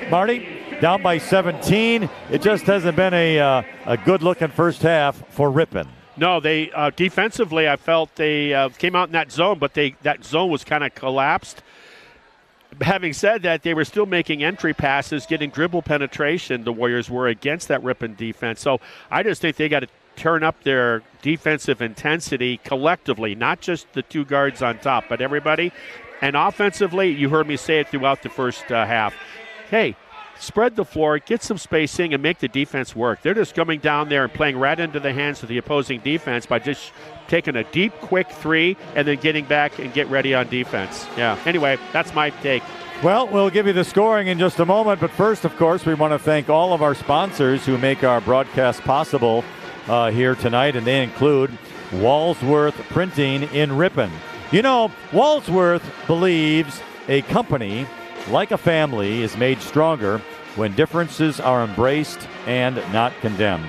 Marty, down by 17. It just hasn't been a good-looking first half for Ripon. No, they defensively, I felt they came out in that zone, but that zone was kind of collapsed. Having said that, they were still making entry passes, getting dribble penetration. The Warriors were against that Ripon defense. So I just think they got to turn up their defensive intensity collectively, not just the two guards on top, but everybody. And offensively, you heard me say it throughout the first half. Hey, spread the floor, get some spacing, and make the defense work. They're just coming down there and playing right into the hands of the opposing defense by just taking a deep, quick three and then getting back and get ready on defense. Yeah, anyway, that's my take. Well, we'll give you the scoring in just a moment. But first, of course, we want to thank all of our sponsors who make our broadcast possible here tonight, and they include Walsworth Printing in Ripon. You know, Walsworth believes a company, like a family, is made stronger when differences are embraced and not condemned.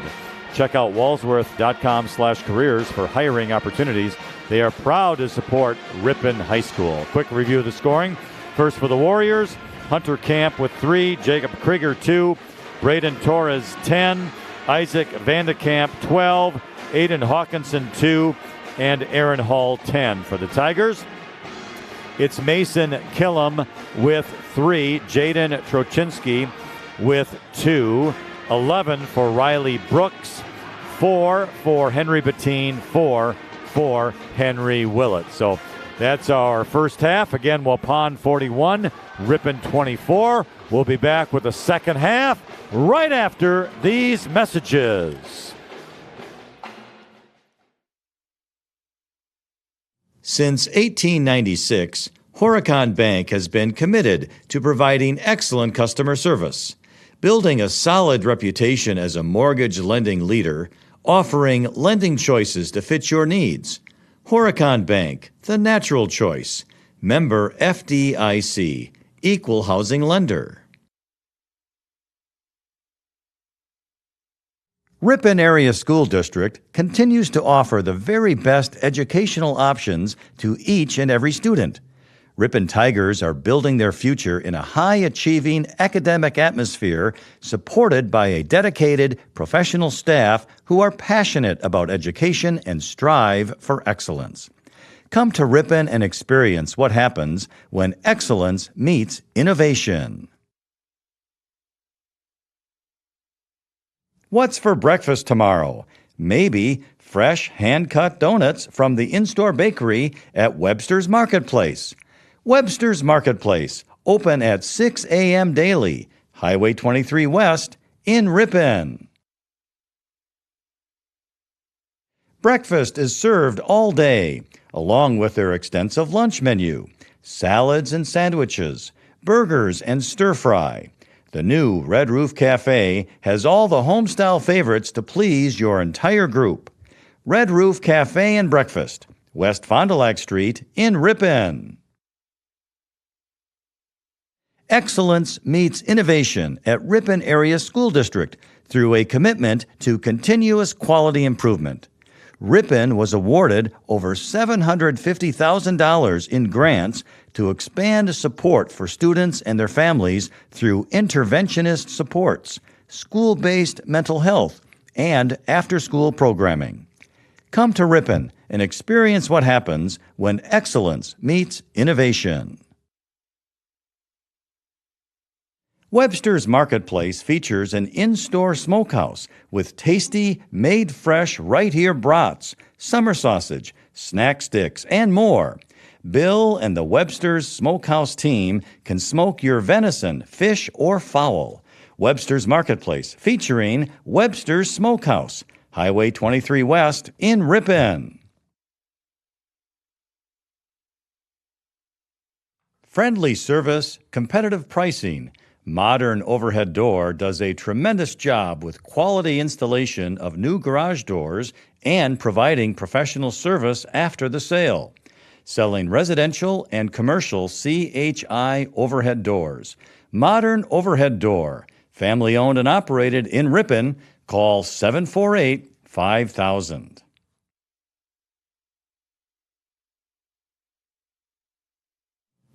Check out walsworth.com/careers for hiring opportunities. They are proud to support Ripon High School. Quick review of the scoring. First for the Warriors, Hunter Camp with 3, Jacob Krieger 2, Braden Torres 10, Isaac Vandekamp 12, Aiden Hawkinson 2, and Aaron Hall 10. For the Tigers, it's Mason Killam with 3, Jaden Truchinski with 2, 11 for Riley Brooks, 4 for Henry Bettine, 4 for Henry Willett. So that's our first half. Again, Waupun 41, Ripon 24. We'll be back with the second half right after these messages. Since 1896, Horicon Bank has been committed to providing excellent customer service, building a solid reputation as a mortgage lending leader, offering lending choices to fit your needs. Horicon Bank, the natural choice. Member FDIC, Equal Housing Lender. Ripon Area School District continues to offer the very best educational options to each and every student. Ripon Tigers are building their future in a high-achieving academic atmosphere supported by a dedicated professional staff who are passionate about education and strive for excellence. Come to Ripon and experience what happens when excellence meets innovation. What's for breakfast tomorrow? Maybe fresh hand-cut donuts from the in-store bakery at Webster's Marketplace. Webster's Marketplace, open at 6 a.m. daily, Highway 23 West in Ripon. Breakfast is served all day, along with their extensive lunch menu, salads and sandwiches, burgers and stir-fry. The new Red Roof Cafe has all the home-style favorites to please your entire group. Red Roof Cafe and Breakfast, West Fond du Lac Street in Ripon. Excellence meets innovation at Ripon Area School District through a commitment to continuous quality improvement. Ripon was awarded over $750,000 in grants to expand support for students and their families through interventionist supports, school-based mental health, and after-school programming. Come to Ripon and experience what happens when excellence meets innovation. Webster's Marketplace features an in-store smokehouse with tasty, made-fresh right-here brats, summer sausage, snack sticks, and more. Bill and the Webster's Smokehouse team can smoke your venison, fish, or fowl. Webster's Marketplace featuring Webster's Smokehouse, Highway 23 West in Ripon. Friendly service, competitive pricing. Modern Overhead Door does a tremendous job with quality installation of new garage doors and providing professional service after the sale. Selling residential and commercial CHI overhead doors. Modern Overhead Door, family owned and operated in Ripon. Call 748-5000.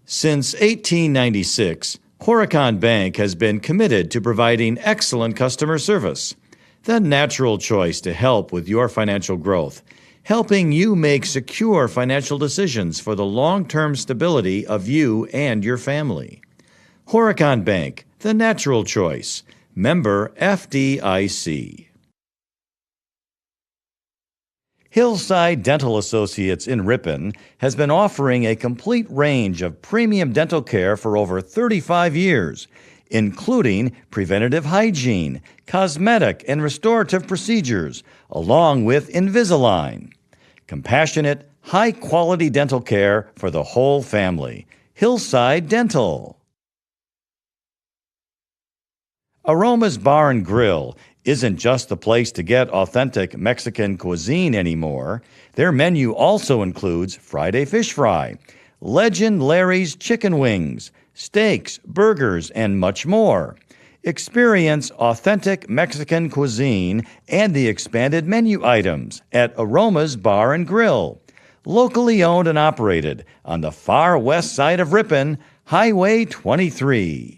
Since 1896, Horicon Bank has been committed to providing excellent customer service, the natural choice to help with your financial growth, helping you make secure financial decisions for the long-term stability of you and your family. Horicon Bank, the natural choice. Member FDIC. Hillside Dental Associates in Ripon has been offering a complete range of premium dental care for over 35 years, including preventative hygiene, cosmetic and restorative procedures, along with Invisalign. Compassionate, high-quality dental care for the whole family. Hillside Dental. Aroma's Bar and Grill isn't just the place to get authentic Mexican cuisine anymore. Their menu also includes Friday Fish Fry, Legend Larry's Chicken Wings, steaks, burgers, and much more. Experience authentic Mexican cuisine and the expanded menu items at Aroma's Bar and Grill. Locally owned and operated on the far west side of Ripon, Highway 23.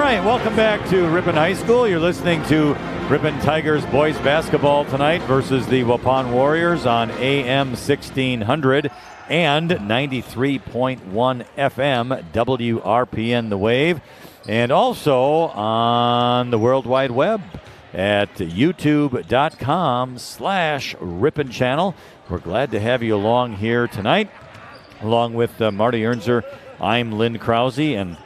right, welcome back to Ripon High School. You're listening to Ripon Tigers boys basketball tonight versus the Waupun Warriors on AM 1600 and 93.1 FM WRPN The Wave, and also on the World Wide Web at youtube.com/Ripon channel. We're glad to have you along here tonight. Along with Marty Ernzer, I'm Lynn Krause, and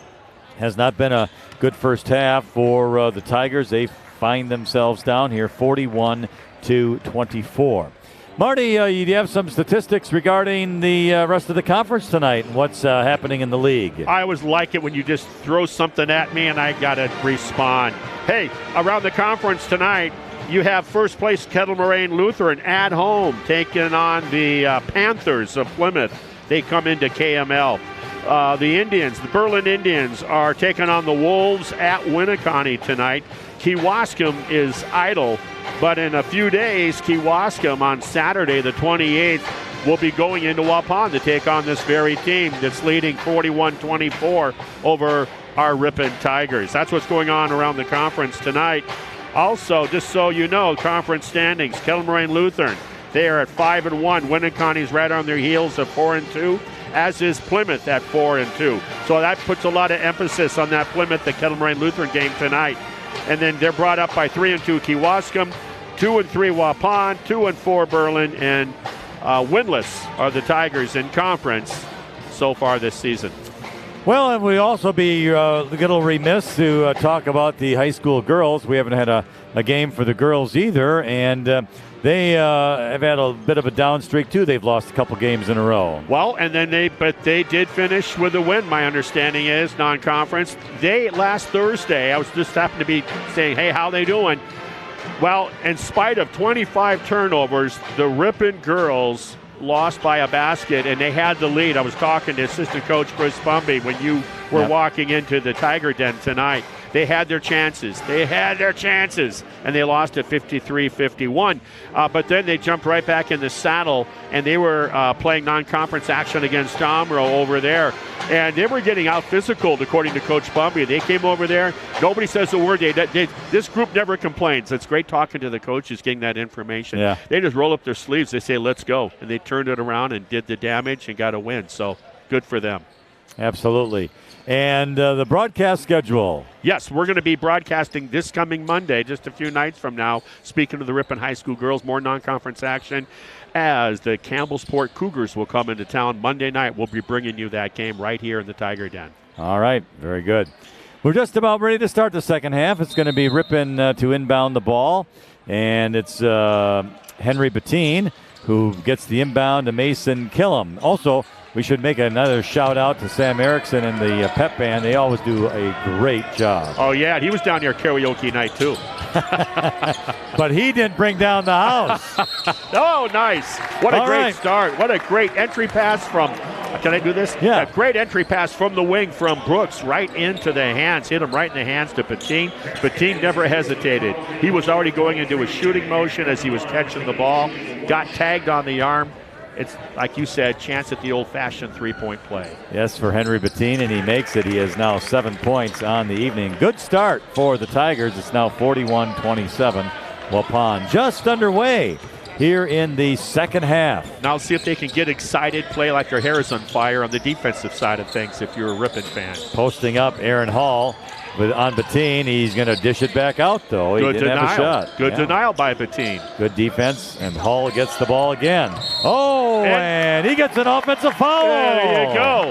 has not been a good first half for the Tigers. They find themselves down here 41-24. Marty, you have some statistics regarding the rest of the conference tonight and what's happening in the league. I always like it when you just throw something at me and I got to respond. Hey, around the conference tonight, you have first place Kettle Moraine Lutheran at home taking on the Panthers of Plymouth. They come into KML. The Berlin Indians are taking on the Wolves at Winneconne tonight. Kewaskum is idle, but in a few days, Kewaskum on Saturday the 28th will be going into Waupun to take on this very team that's leading 41-24 over our Ripon Tigers. That's what's going on around the conference tonight. Also, just so you know, conference standings, Kettle Moraine Lutheran, they are at 5-1. Winneconne is right on their heels of 4-2. As is Plymouth at 4-2. So that puts a lot of emphasis on that Plymouth, the Kettle Moraine Lutheran game tonight. And then they're brought up by 3-2 Kewaskum, 2-3 Waupun, 2-4 Berlin, and winless are the Tigers in conference so far this season. Well, and we also be a little remiss to talk about the high school girls. We haven't had a game for the girls either, and they have had a bit of a down streak too. They've lost a couple games in a row. Well, and then they did finish with a win. My understanding is non-conference. They last Thursday, I was just happened to be saying, hey, how they doing? Well, in spite of 25 turnovers, the Ripon girls lost by a basket, and they had the lead. I was talking to assistant coach Chris Bumby when you were walking into the Tiger Den tonight. They had their chances. And they lost at 53-51. But then they jumped right back in the saddle, and they were playing non-conference action against Domro over there. And they were getting out physical, according to Coach Bumby. They came over there. Nobody says a word. This group never complains. It's great talking to the coaches, getting that information. Yeah. They just roll up their sleeves. They say, let's go. And they turned it around and did the damage and got a win. So good for them. Absolutely. And the broadcast schedule. Yes, we're going to be broadcasting this coming Monday, just a few nights from now. Speaking of the Ripon High School girls, more non-conference action as the Campbellsport Cougars will come into town Monday night. We'll be bringing you that game right here in the Tiger Den. All right, very good. We're just about ready to start the second half. It's going to be Ripon to inbound the ball, and it's Henry Bettine who gets the inbound to Mason Killam. Also, we should make another shout out to Sam Erickson and the pep band. They always do a great job. Oh, yeah, he was down there karaoke night, too. But he didn't bring down the house. Oh, nice. What a great start. What a great entry pass from, can I do this? Yeah. A great entry pass from the wing from Brooks right into the hands. Hit him right in the hands to Bettine. Bettine never hesitated. He was already going into a shooting motion as he was catching the ball. Got tagged on the arm. It's, like you said, chance at the old-fashioned three-point play. Yes, for Henry Bettine, and he makes it. He has now 7 points on the evening. Good start for the Tigers. It's now 41-27. Waupun just underway here in the second half. Now see if they can get excited, play like their hair is on fire on the defensive side of things if you're a Ripon fan. Posting up Aaron Hall. But on Bettine, he's going to dish it back out, though. He didn't have a shot. Good denial by Bettine. Good defense, and Hall gets the ball again. Oh, and he gets an offensive foul. There you go.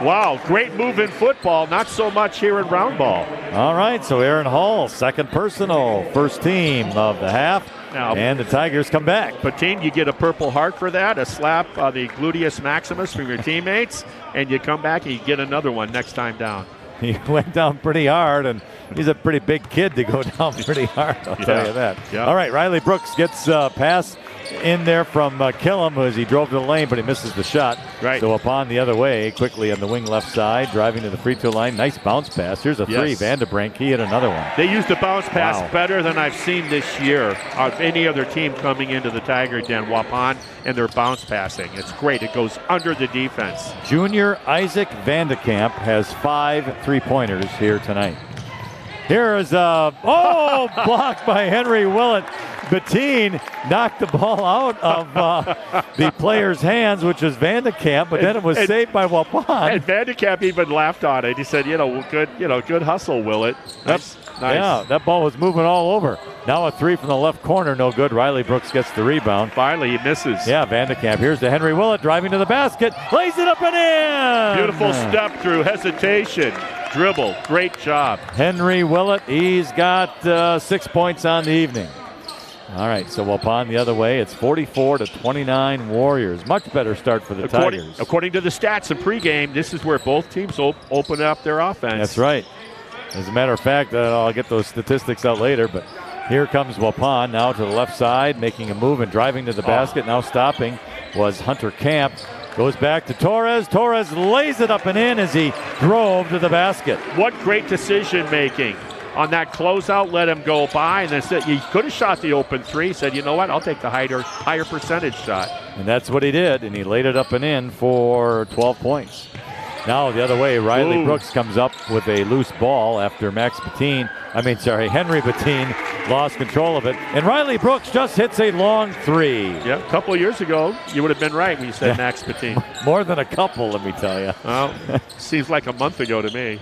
Wow, great move in football. Not so much here in round ball. All right, so Aaron Hall, second personal, first team of the half. Now, and the Tigers come back. Bettine, you get a Purple Heart for that, a slap on the gluteus maximus from your teammates, and you come back and you get another one next time down. He went down pretty hard, and he's a pretty big kid to go down pretty hard, I'll tell you that. Yeah. All right, Riley Brooks gets pass in there from Killam as he drove to the lane, but he misses the shot. Right. So upon the other way, quickly on the wing left side, driving to the free throw line. Nice bounce pass. Here's a three. Vanderbrink, he hit another one. They used the bounce pass better than I've seen this year of any other team coming into the Tiger Den. Waupun and their bounce passing. It's great. It goes under the defense. Junior Isaac Vandekamp has 5 3-pointers here tonight. Here is blocked by Henry Willett. Bettine knocked the ball out of the player's hands, which was Vandekamp, but then it was saved by Waupun. And Vandekamp even laughed on it. He said, good hustle, Willett. Nice. Yeah, that ball was moving all over. Now a three from the left corner, no good. Riley Brooks gets the rebound. Finally, he misses. Yeah, Vandekamp. Here's to Henry Willett driving to the basket, lays it up and in. Beautiful step through, hesitation, dribble. Great job. Henry Willett, he's got 6 points on the evening. All right, so Waupun the other way. It's 44-29 Warriors. Much better start for the Tigers. According to the stats in pregame, this is where both teams open up their offense. That's right. As a matter of fact, I'll get those statistics out later, but here comes Waupun now to the left side, making a move and driving to the basket. Now stopping was Hunter Camp. Goes back to Torres. Torres lays it up and in as he drove to the basket. What great decision making. On that closeout, let him go by, and then said he could have shot the open three. Said, you know what, I'll take the higher percentage shot. And that's what he did, and he laid it up and in for 12 points. Now the other way, Riley Brooks comes up with a loose ball after Henry Bettine lost control of it. And Riley Brooks just hits a long three. Yeah, a couple of years ago, you would have been right when you said Max Bettine. More than a couple, let me tell you. Well, seems like a month ago to me.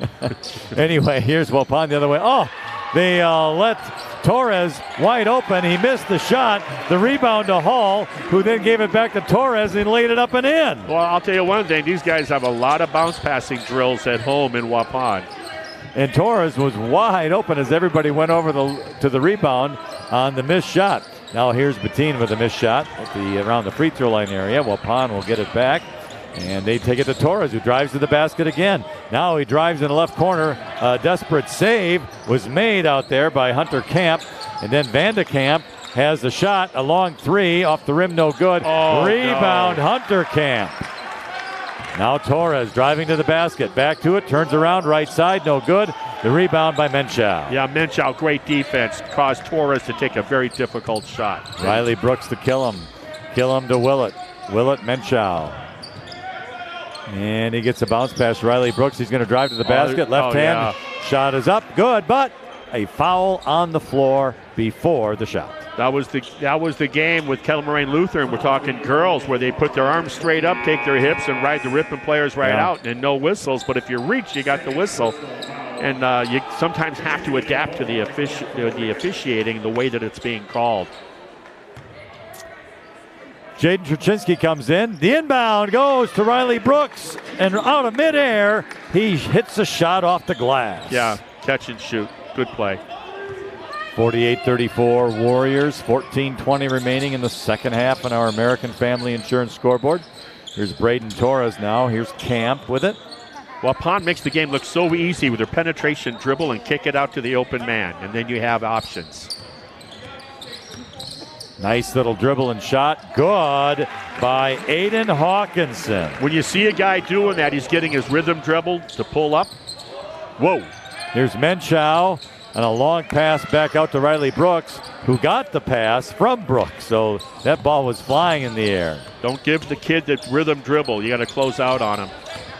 Anyway, here's Waupun the other way. Oh, they let Torres wide open. He missed the shot. The rebound to Hall, who then gave it back to Torres and laid it up and in. Well, I'll tell you one thing. These guys have a lot of bounce passing drills at home in Waupun. And Torres was wide open as everybody went over to the rebound on the missed shot. Now here's Bettine with a missed shot around the free throw line area. Waupun will get it back. And they take it to Torres, who drives to the basket again. Now he drives in the left corner. A desperate save was made out there by Hunter Camp. And then Vandekamp has the shot. A long three off the rim, no good. Rebound, no. Hunter Camp. Now Torres driving to the basket. Back to it, turns around, right side, no good. The rebound by Menchow. Yeah, Menchow, great defense. Caused Torres to take a very difficult shot. Riley Brooks to kill him. Kill him to Willett. Willett, Menchow. And he gets a bounce pass. Riley Brooks, he's going to drive to the basket. Left hand shot is up. Good, but a foul on the floor before the shot. That was the game with Kettle Moraine Lutheran. We're talking girls where they put their arms straight up, take their hips, and ride the Ripon players out, and no whistles. But if you reach, you got the whistle. And you sometimes have to adapt to the officiating, the way that it's being called. Jaden Truchinski comes in. The inbound goes to Riley Brooks. And out of midair, he hits a shot off the glass. Yeah, catch and shoot. Good play. 48-34 Warriors. 14:20 remaining in the second half on our American Family Insurance scoreboard. Here's Braden Torres now. Here's Camp with it. Waupun makes the game look so easy with their penetration dribble and kick it out to the open man. And then you have options. Nice little dribble and shot. Good by Aiden Hawkinson. When you see a guy doing that, he's getting his rhythm dribble to pull up. Whoa. Here's Menchow and a long pass back out to Riley Brooks, who got the pass from Brooks. So that ball was flying in the air. Don't give the kid the rhythm dribble. You got to close out on him.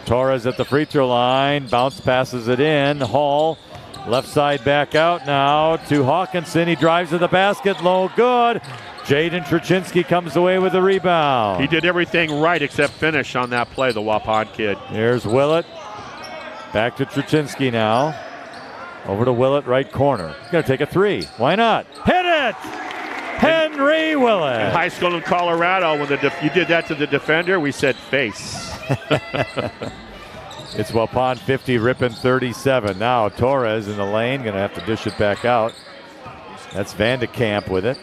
Torres at the free throw line. Bounce passes it in. Hall. Left side back out now to Hawkinson. He drives to the basket. Low, good. Jaden Truchinski comes away with the rebound. He did everything right except finish on that play, the Waupun kid. Here's Willett. Back to Truchinski now. Over to Willett, right corner. He's going to take a three. Why not? Hit it! Henry Willett. In high school in Colorado, when you did that to the defender, we said face. It's Waupun 50, Ripon 37. Now Torres in the lane, going to have to dish it back out. That's Vandekamp with it.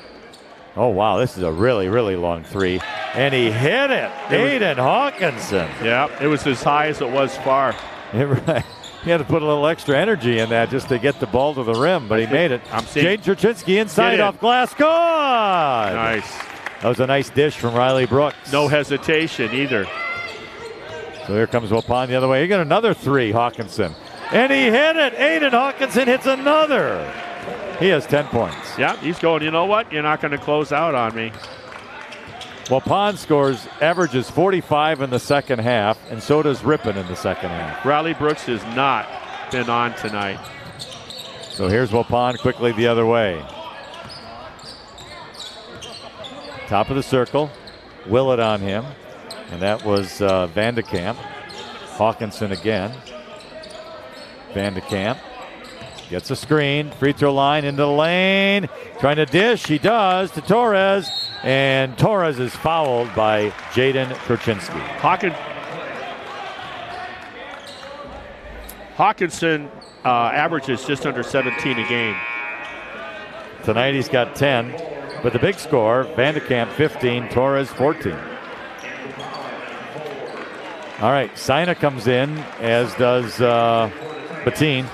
Oh, wow, this is a really, really long three. And he hit it. Aiden Hawkinson. Yeah, it was as high as it was far. Right. He had to put a little extra energy in that just to get the ball to the rim, but he made it. Jaden Truchinski inside off glass. Good. Nice. That was a nice dish from Riley Brooks. No hesitation either. So here comes Waupun the other way. He got another three, Hawkinson. And he hit it. Aiden Hawkinson hits another. He has 10 points. Yeah, he's going, you know what? You're not going to close out on me. Waupun averages 45 in the second half, and so does Ripon in the second half. Riley Brooks has not been on tonight. So here's Waupun quickly the other way. Top of the circle. Willett on him. And that was Van de Kamp. Hawkinson again. Van de Kamp gets a screen. Free throw line into the lane. Trying to dish. He does to Torres. And Torres is fouled by Jaden Turchinski. Hawkinson averages just under 17 a game. Tonight he's got 10. But the big score, Van de Kamp 15, Torres 14. All right, Sina comes in, as does Bettine.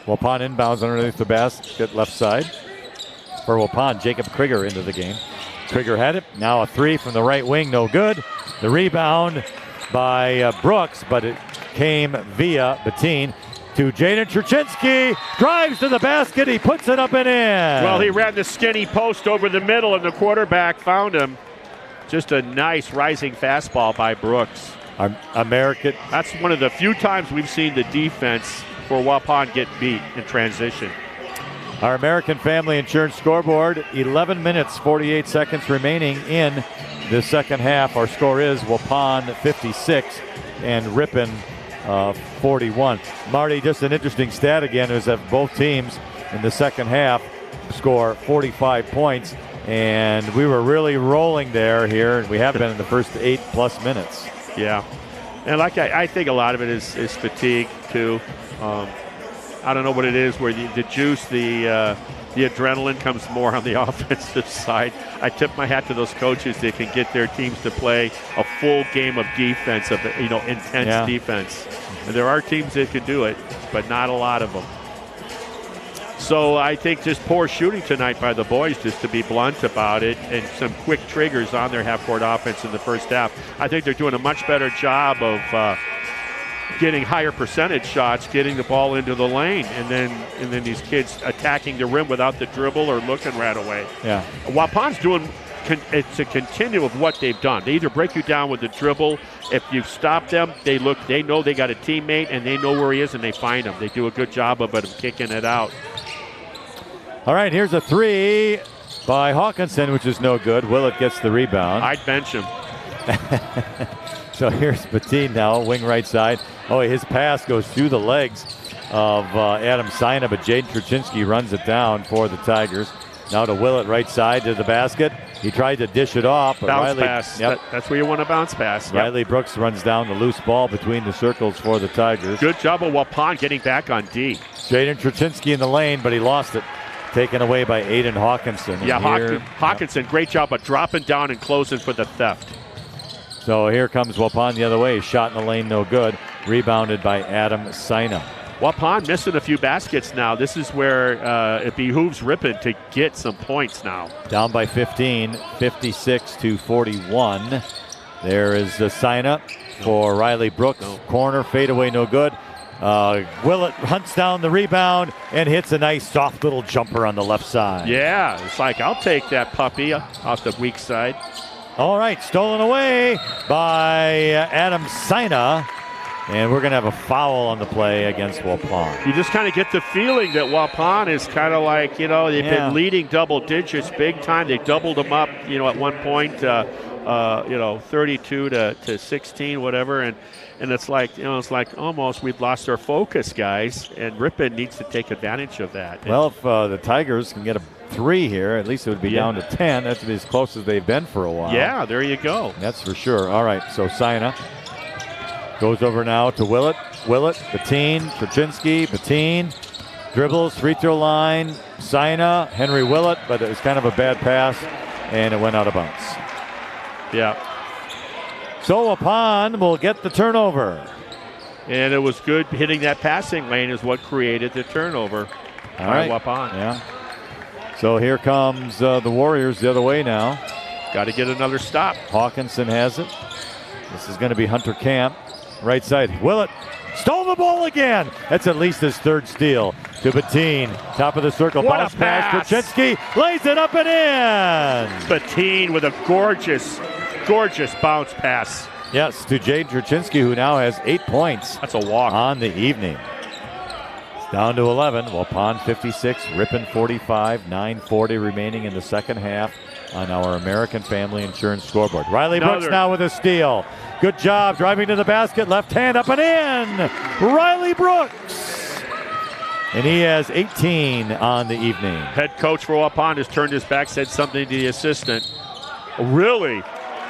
Waupun inbounds underneath the basket left side. For Waupun, Jacob Krieger into the game. Krieger had it. Now a three from the right wing, no good. The rebound by Brooks, but it came via Bettine to Jaden Turchinski. Drives to the basket. He puts it up and in. Well, he ran the skinny post over the middle, and the quarterback found him. Just a nice rising fastball by Brooks. American. That's one of the few times we've seen the defense for Waupun get beat in transition. Our American Family Insurance scoreboard, 11 minutes, 48 seconds remaining in the second half. Our score is Waupun 56 and Ripon 41. Marty, just an interesting stat again is that both teams in the second half score 45 points. And we were really rolling here. We have been in the first 8+ minutes. Yeah. And I think a lot of it is fatigue, too. I don't know what it is where the juice, the adrenaline comes more on the offensive side. I tip my hat to those coaches that can get their teams to play a full game of defense, intense defense. And there are teams that can do it, but not a lot of them. So I think just poor shooting tonight by the boys, just to be blunt about it, and some quick triggers on their half-court offense in the first half. I think they're doing a much better job of getting higher percentage shots, getting the ball into the lane, and then these kids attacking the rim without the dribble or looking right away. Yeah. Waupun's doing it's a continuum of what they've done. They either break you down with the dribble. If you stop them, they know they got a teammate and they know where he is and they find him. They do a good job of kicking it out. All right, here's a three by Hawkinson, which is no good. Willett gets the rebound. I'd bench him. So here's Bettine now, wing right side. Oh, his pass goes through the legs of Adam Sina, but Jaden Turchinski runs it down for the Tigers. Now to Willett, right side to the basket. He tried to dish it off, but bounce Riley, pass. That's where you want to bounce pass. Riley Brooks runs down the loose ball between the circles for the Tigers. Good job of Waupun getting back on D. Jaden Turchinski in the lane, but he lost it. Taken away by Aiden Hawkinson. Yeah, Hawkinson, great job of dropping down and closing for the theft. So here comes Waupun the other way. Shot in the lane, no good. Rebounded by Adam Sina. Waupun missing a few baskets now. This is where it behooves Ripon to get some points now. Down by 15, 56-41. There is the Sina for Riley Brooks. Corner, fadeaway, no good. Willett hunts down the rebound and hits a nice soft little jumper on the left side. Yeah, it's like, I'll take that puppy off the weak side. All right, stolen away by Adam Sina. And we're going to have a foul on the play against Waupun. You just kind of get the feeling that Waupun is kind of like, they've been leading double digits big time. They doubled them up, at one point, 32 to 16, whatever. And it's like, it's like almost we've lost our focus, guys. And Ripon needs to take advantage of that. Well, if the Tigers can get a 3 here, at least it would be down to 10. That's as close as they've been for a while. Yeah, there you go. That's for sure. All right, so Sina goes over now to Willett. Bettine, Turchinski, Bettine. Dribbles, free throw line. Sina, Henry Willett, but it was kind of a bad pass, and it went out of bounds. Yeah. So Waupun will get the turnover. And it was good hitting that passing lane is what created the turnover. All right. Waupun. Yeah. So here comes the Warriors the other way now. Got to get another stop. Hawkinson has it. This is going to be Hunter Camp. Right side, Willett stole the ball again. That's at least his third steal. To Bettine, top of the circle, what bounce a pass. pass. Turchinski lays it up and in. Bettine with a gorgeous bounce pass. Yes, to Jaden Turchinski, who now has 8 points. That's a walk on the evening. Down to 11. Waupun 56, Ripon 45, 9:40 remaining in the second half on our American Family Insurance scoreboard. Riley Brooks now with a steal. Good job driving to the basket, left hand up and in. Riley Brooks. And he has 18 on the evening. Head coach for Waupun has turned his back, said something to the assistant. Really?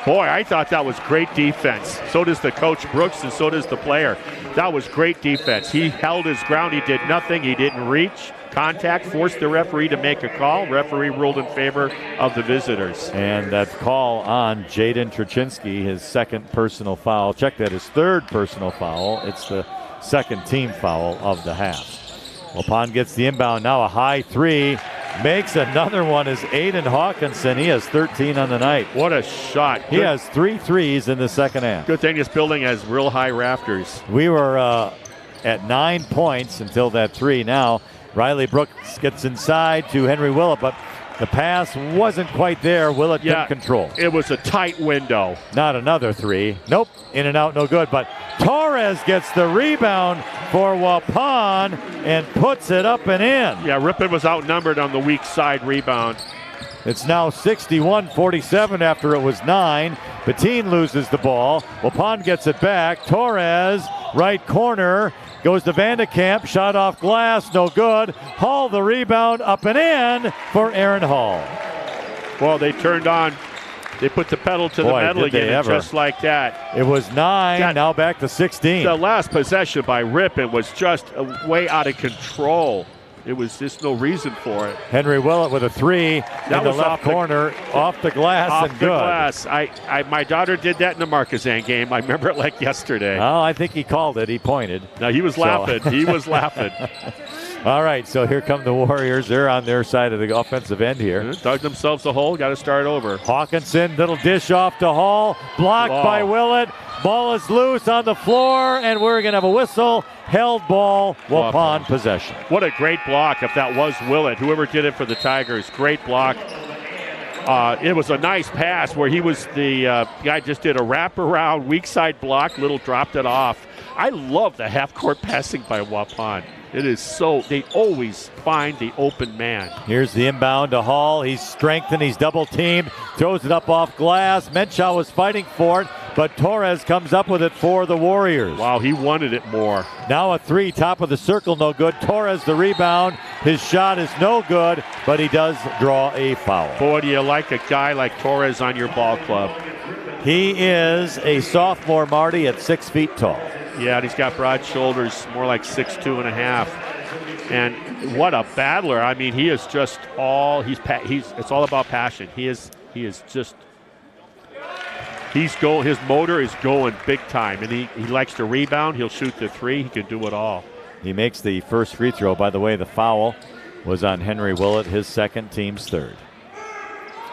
Boy, I thought that was great defense. So does the coach Brooks, and so does the player. That was great defense. He held his ground. He did nothing. He didn't reach. Contact, forced the referee to make a call. Referee ruled in favor of the visitors. And that call on Jaden Truchinski, his second personal foul. Check that, his third personal foul. It's the second team foul of the half. Waupun gets the inbound now, a high three. Makes another one is Aiden Hawkinson. He has 13 on the night. What a shot. He has 3 threes in the second half. Good thing this building has real high rafters. We were at 9 points until that three. Now Riley Brooks gets inside to Henry Willett, but the pass wasn't quite there. Willett couldn't control. It was a tight window. Not another three. Nope. In and out, no good. But Torres gets the rebound for Waupun and puts it up and in. Yeah, Ripon was outnumbered on the weak side rebound. It's now 61-47 after it was 9. Bettine loses the ball. Waupun gets it back. Torres, right corner, goes to Vandekamp. Shot off glass, no good. Hall the rebound, up and in for Aaron Hall. Well, they turned on. They put the pedal to the metal again, and just like that. It was 9, now back to 16. The last possession by Ripon was just way out of control. It was just no reason for it. Henry Willett with a three in the left corner, off the glass and good. Off the glass. My daughter did that in the Marquezan game. I remember it like yesterday. Oh, I think he called it. He pointed. No, he was laughing. He was laughing. All right, so here come the Warriors. They're on their side of the offensive end here. Dug themselves a hole. Got to start over. Hawkinson, little dish off to Hall. Blocked by Willett. Ball is loose on the floor, and we're going to have a whistle. Held ball, Waupun possession. What a great block if that was Willett. Whoever did it for the Tigers, great block. It was a nice pass where he was the guy just did a wraparound, weak side block, little dropped it off. I love the half-court passing by Waupun. It is so, they always find the open man. Here's the inbound to Hall. He's strengthened, he's double-teamed, throws it up off glass. Menshaw was fighting for it, but Torres comes up with it for the Warriors. Wow, he wanted it more. Now a three, top of the circle, no good. Torres the rebound. His shot is no good, but he does draw a foul. Boy, do you like a guy like Torres on your ball club. He is a sophomore, Marty, at 6 feet tall. Yeah, and he's got broad shoulders, more like 6'2" and a half. And what a battler. I mean, he is just all, it's all about passion. His motor is going big time. And he likes to rebound. He'll shoot the three. He can do it all. He makes the first free throw. By the way, the foul was on Henry Willett, his second, team's third.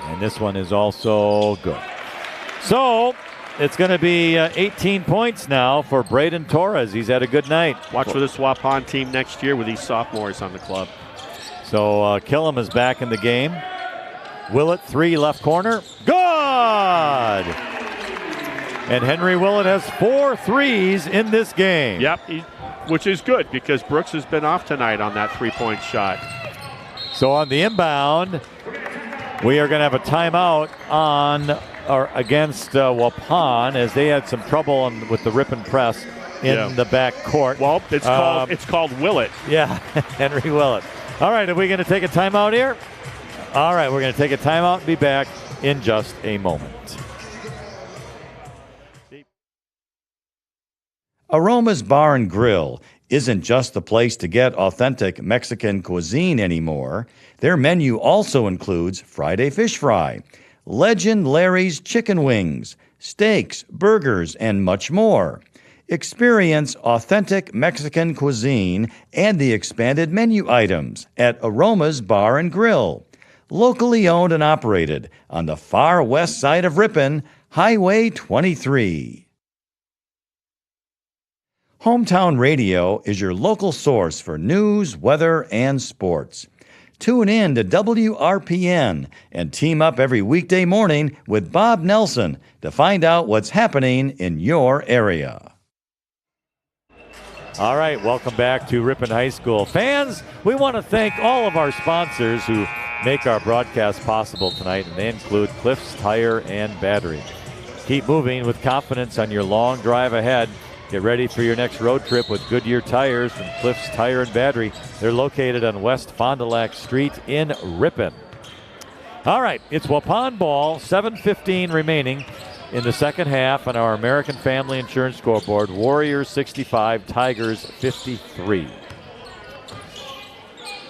And this one is also good. So it's going to be 18 points now for Braden Torres. He's had a good night. Watch for this Waupun team next year with these sophomores on the club. So Killam is back in the game. Willett, three, left corner. Good! And Henry Willett has 4 threes in this game. Yep, which is good because Brooks has been off tonight on that three-point shot. So on the inbound, we are going to have a timeout on or against Waupun as they had some trouble with the rip and press in the back court. Well, it's called Willett. Yeah, Henry Willett. All right, are we going to take a timeout here? All right, we're going to take a timeout and be back in just a moment. Aroma's Bar and Grill isn't just the place to get authentic Mexican cuisine anymore. Their menu also includes Friday fish fry, Legend Larry's chicken wings, steaks, burgers, and much more. Experience authentic Mexican cuisine and the expanded menu items at Aroma's Bar and Grill. Locally owned and operated on the far west side of Ripon, Highway 23. Hometown Radio is your local source for news, weather, and sports. Tune in to WRPN and team up every weekday morning with Bob Nelson to find out what's happening in your area. All right, welcome back to Ripon High School. Fans, we want to thank all of our sponsors who make our broadcast possible tonight, and they include Cliff's Tire and Battery. Keep moving with confidence on your long drive ahead. Get ready for your next road trip with Goodyear tires from Cliff's Tire and Battery. They're located on West Fond du Lac Street in Ripon. All right, it's Waupun ball, 7:15 remaining in the second half on our American Family Insurance scoreboard. Warriors 65, Tigers 53.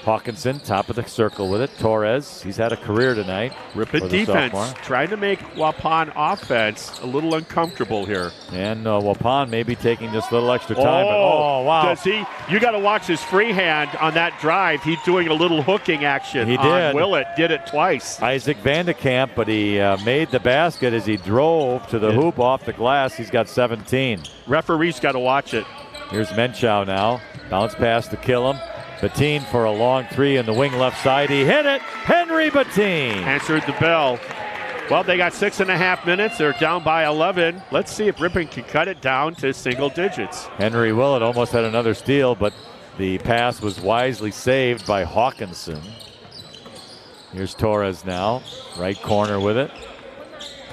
Hawkinson, top of the circle with it. Torres, he's had a career tonight. Ripon defense trying to make Waupun offense a little uncomfortable here. And Waupun may be taking just a little extra time. Oh, wow. Does he? You got to watch his free hand on that drive. He's doing a little hooking action. He did. Willett did it twice. Isaac Vandekamp, but he made the basket as he drove to the hoop off the glass. He's got 17. Referee's got to watch it. Here's Menchow now. Bounce pass to Killam. Bettine for a long three in the wing left side. He hit it. Henry Bettine answered the bell. Well, they got 6.5 minutes. They're down by 11. Let's see if Ripon can cut it down to single digits. Henry Willett almost had another steal, but the pass was wisely saved by Hawkinson. Here's Torres now. Right corner with it.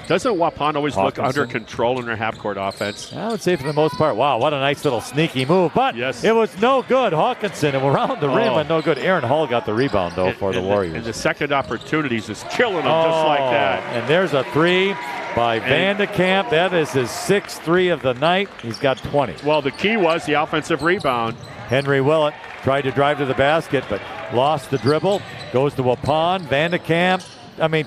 Doesn't Waupun always look under control in their half-court offense? I would say for the most part. Wow, what a nice little sneaky move. But it was no good. Hawkinson and around the rim and no good. Aaron Hall got the rebound, though, for the Warriors. And the second opportunities is killing them just like that. And there's a three by Vandekamp. That is his 6th three of the night. He's got 20. Well, the key was the offensive rebound. Henry Willett tried to drive to the basket, but lost the dribble. Goes to Waupun. Vandekamp.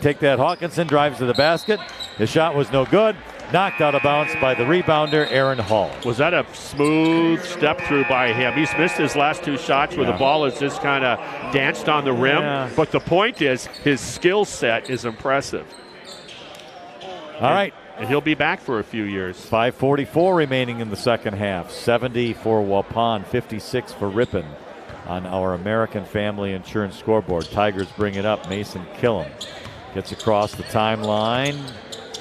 Take that. Hawkinson drives to the basket. His shot was no good. Knocked out of bounds by the rebounder, Aaron Hall. Was that a smooth step through by him? He's missed his last 2 shots where the ball has just kind of danced on the rim. Yeah. But the point is, his skill set is impressive. All right. And he'll be back for a few years. 5:44 remaining in the second half. 70 for Waupun, 56 for Ripon on our American Family Insurance scoreboard. Tigers bring it up. Mason Killam gets across the timeline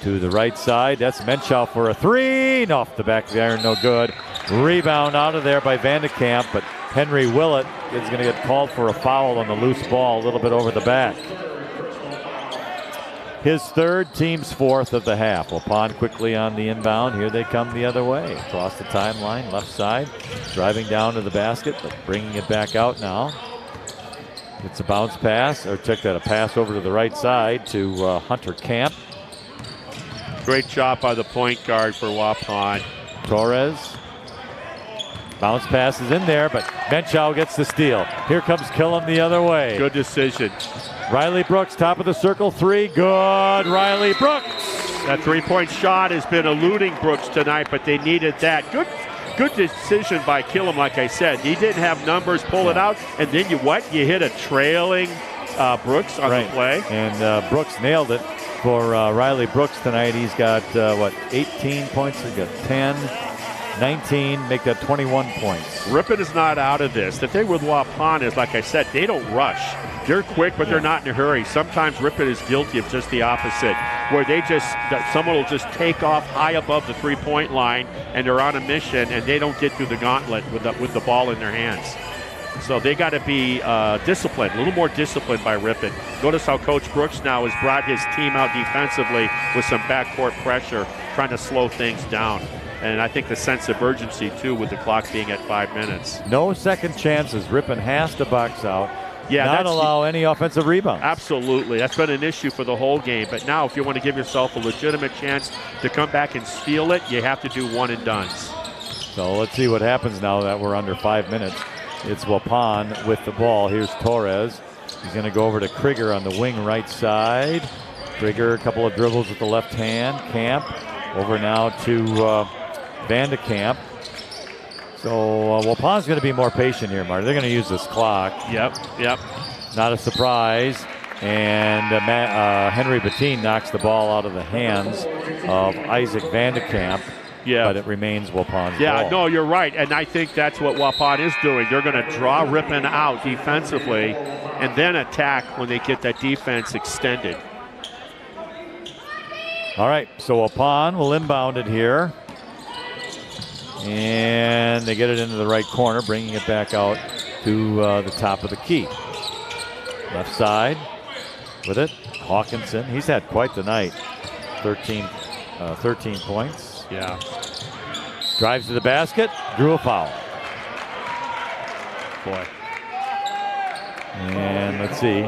to the right side. That's Menchow for a three. And off the back of the iron, no good. Rebound out of there by Vandekamp, but Henry Willett is going to get called for a foul on the loose ball a little bit over the back. His third, team's 4th of the half. Waupun quickly on the inbound. Here they come the other way. Across the timeline, left side. Driving down to the basket, but bringing it back out now. It's a bounce pass, or took that a pass over to the right side to Hunter Camp. Great job by the point guard for Waupun. Torres. Bounce pass is in there, but Menchow gets the steal. Here comes Killam the other way. Good decision. Riley Brooks, top of the circle, three. Good, Riley Brooks. That three-point shot has been eluding Brooks tonight, but they needed that. Good decision by Killam, like I said. He didn't have numbers, pull it out, and then you hit a trailing Brooks on the play. And Brooks nailed it for Riley Brooks tonight. He's got, 18 points? He's got 10, 19, make that 21 points. Ripon is not out of this. The thing with Waupun is, like I said, they don't rush. They're quick, but they're not in a hurry. Sometimes Ripon is guilty of just the opposite, where someone will just take off high above the three-point line, and they're on a mission, and they don't get through the gauntlet with the ball in their hands. So they got to be disciplined, a little more disciplined by Ripon. Notice how Coach Brooks now has brought his team out defensively with some backcourt pressure, trying to slow things down. And I think the sense of urgency, too, with the clock being at 5 minutes. No second chances. Ripon has to box out. Yeah, not allow any offensive rebounds. Absolutely. That's been an issue for the whole game. But now if you want to give yourself a legitimate chance to come back and steal it, you have to do one-and-dones. So let's see what happens now that we're under 5 minutes. It's Waupun with the ball. Here's Torres. He's going to go over to Krieger on the wing right side. Krieger, a couple of dribbles with the left hand. Camp over now to Vandekamp. So Waupun's going to be more patient here, Marty. They're going to use this clock. Yep. Not a surprise. And Henry Bettine knocks the ball out of the hands of Isaac Vandekamp. Yeah. But it remains Waupun's ball. No, you're right. And I think that's what Waupun is doing. They're going to draw Ripon out defensively and then attack when they get that defense extended. All right, so Waupun will inbound it here. And and they get it into the right corner, bringing it back out to the top of the key. Left side with it, Hawkinson. He's had quite the night. 13 points. Yeah. Drives to the basket, drew a foul. Boy. And let's see.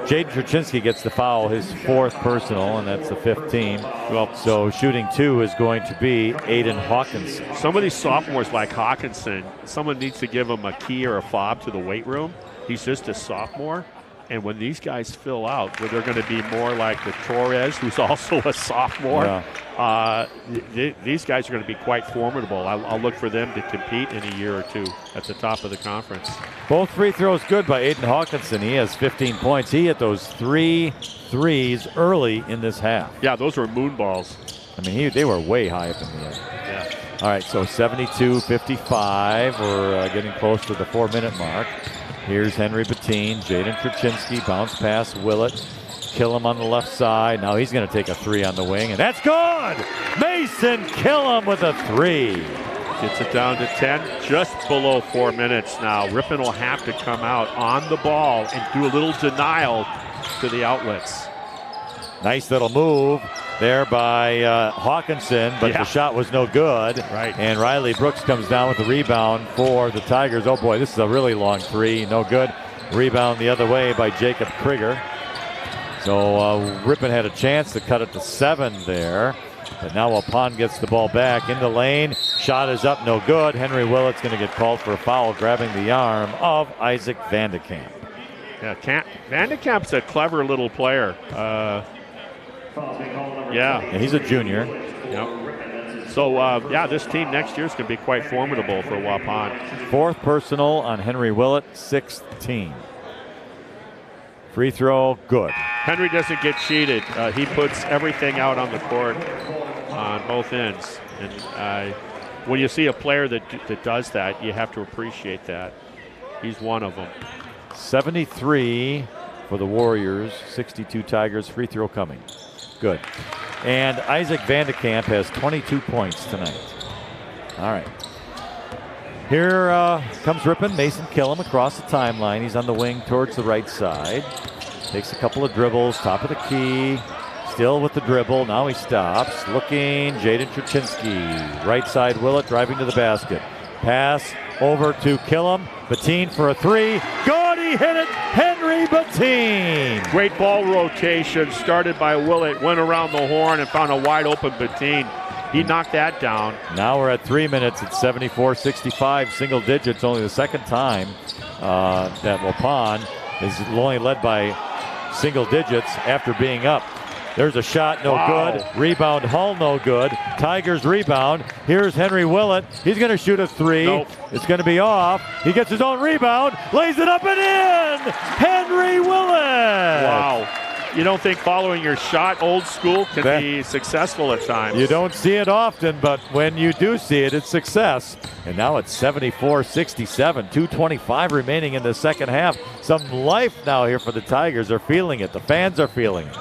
Jaden Truczynski gets the foul, his 4th personal, and that's the 15. Well, so shooting 2 is going to be Aiden Hawkinson. Some of these sophomores like Hawkinson, someone needs to give him a key or a fob to the weight room. He's just a sophomore. And when these guys fill out, where they're going to be more like the Torres, who's also a sophomore, these guys are going to be quite formidable. I'll look for them to compete in a year or two at the top of the conference. Both free throws good by Aiden Hawkinson. He has 15 points. He hit those 3 threes early in this half. Yeah, those were moon balls. I mean, they were way high up in the air. Yeah. All right, so 72-55. We're getting close to the 4-minute mark. Here's Henry Bettine, Jaden Truczynski, bounce pass, Willett, Killam on the left side. Now he's going to take a 3 on the wing, and that's good! Mason Killam with a 3. Gets it down to 10, just below 4 minutes now. Ripon will have to come out on the ball and do a little denial to the outlets. Nice little move there by Hawkinson, but the shot was no good. Right. And Riley Brooks comes down with the rebound for the Tigers. Oh boy, this is a really long 3, no good. Rebound the other way by Jacob Krieger. So Ripon had a chance to cut it to 7 there. But now Waupun gets the ball back in the lane. Shot is up, no good. Henry Willett's going to get called for a foul, grabbing the arm of Isaac Vandekamp. Yeah, Vandekamp's a clever little player. Yeah, he's a junior. Yep. So, this team next year is going to be quite formidable for Waupun. 4th personal on Henry Willett, 6th team. Free throw, good. Henry doesn't get cheated. He puts everything out on the court on both ends. And when you see a player that does that, you have to appreciate that. He's one of them. 73 for the Warriors, 62 Tigers. Free throw coming. Good. And Isaac Vandekamp has 22 points tonight. All right. Here comes Ripon. Mason Killam across the timeline. He's on the wing towards the right side. Takes a couple of dribbles, top of the key. Still with the dribble. Now he stops. Looking, Jaden Truczynski. Right side, Willett driving to the basket. Pass over to Killam. Bettine for a 3. Good, he hit it. Henry Bettine. Great ball rotation started by Willett. Went around the horn and found a wide open Bettine. He knocked that down. Now we're at 3 minutes at 74-65, single digits. Only the second time that Waupun is only led by single digits after being up. There's a shot, no good. Rebound, Hull, no good. Tigers rebound. Here's Henry Willett. He's going to shoot a 3. Nope. It's going to be off. He gets his own rebound, lays it up and in. Henry Willett. Wow. You don't think following your shot old school can be successful at times. You don't see it often, but when you do see it, it's success. And now it's 74-67, 2:25 remaining in the second half. Some life now here for the Tigers. Are feeling it. The fans are feeling it.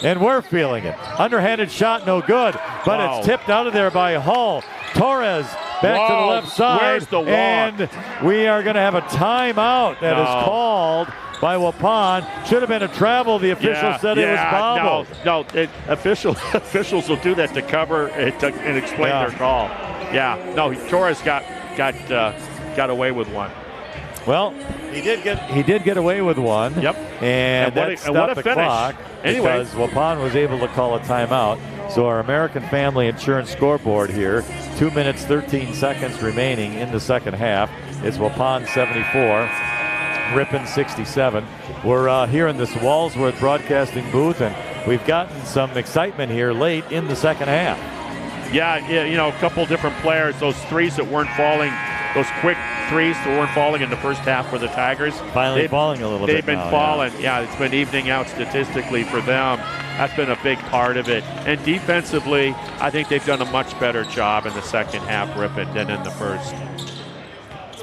And we're feeling it. Underhanded shot, no good, but it's tipped out of there by Hull. Torres back to the left side. Where's the walk? And we are going to have a timeout that is called by Waupun. Should have been a travel. The official said it was foul. No, officials will do that to cover it and explain their call. Yeah, no, Torres got away with one. Well, he did get away with one. Yep. And that stopped the clock because Waupun was able to call a timeout. So our American Family Insurance scoreboard here, 2 minutes, 13 seconds remaining in the second half. It's Waupun 74, Ripon 67. We're here in this Walsworth broadcasting booth, and we've gotten some excitement here late in the second half. Yeah, a couple different players. Those threes that weren't falling, those quick threes that weren't falling in the first half for the Tigers. Finally falling a little bit. They've been falling. Yeah, it's been evening out statistically for them. That's been a big part of it. And defensively, I think they've done a much better job in the second half, Ripon, than in the first.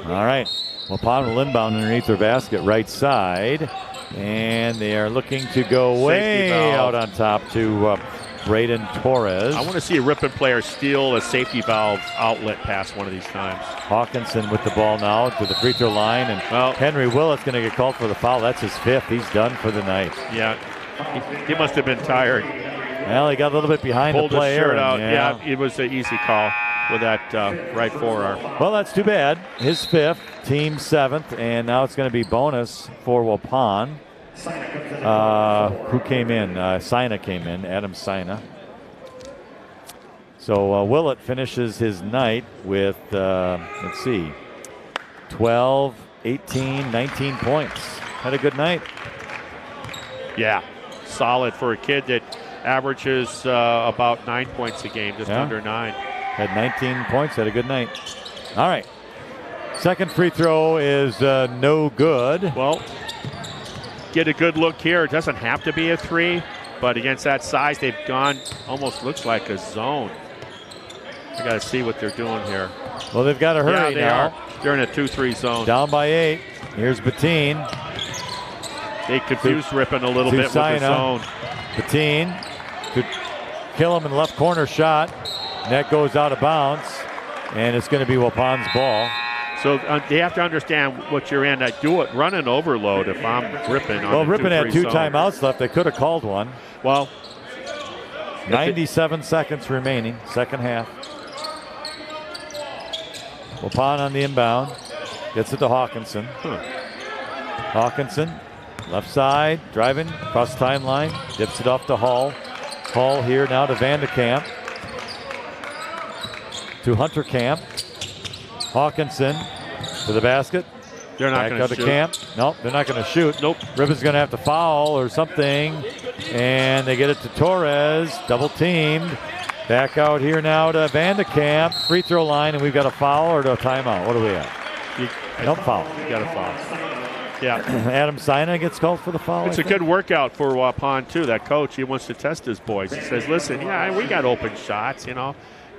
All right. Waupun will inbound underneath their basket, right side. And they are looking to go way out on top to Braden Torres. I want to see a Ripon player steal a safety valve outlet pass one of these times. Hawkinson with the ball now to the free throw line, and Henry Willett's going to get called for the foul. That's his 5th. He's done for the night. Yeah, he must have been tired. Well, he got a little bit behind Pulled the player. Pulled his shirt out. Yeah, it was an easy call with that right forearm. Well, that's too bad. His 5th, team 7th, and now it's going to be bonus for Waupun. Who came in? Sina came in, Adam Sina. So Willett finishes his night with, 12, 18, 19 points. Had a good night. Yeah, solid for a kid that averages about 9 points a game, just under 9. Had 19 points, had a good night. All right. Second free throw is no good. Well, get a good look here. It doesn't have to be a 3, but against that size, they've gone almost looks like a zone. I got to see what they're doing here. Well, they've got to hurry now. They're in a 2-3 zone. Down by 8. Here's Bettine. They confused Ripon a little bit with the zone. Bettine could kill him in the left corner shot. Net goes out of bounds, and it's going to be Waupun's ball. So they have to understand what you're in. I do it, run an overload if I'm Ripon. Well, Ripon had 2 timeouts left. They could have called one. Well, 97 seconds remaining, second half. Waupun on the inbound. Gets it to Hawkinson. Hawkinson, left side, driving, across the timeline. Dips it off to Hall. Hall here now to Vandekamp. To Hunter Camp. Hawkinson to the basket. They're not going to shoot. Camp. Nope, they're not going to shoot. Nope. Ripon's going to have to foul or something. And they get it to Torres. Double teamed. Back out here now to Vandekamp. Free throw line, and we've got a foul or a timeout. What do we have? No foul. You got a foul. Yeah. Adam Sina gets called for the foul. It's a good workout for Waupun, too. That coach, he wants to test his boys. He says, listen, we got open shots,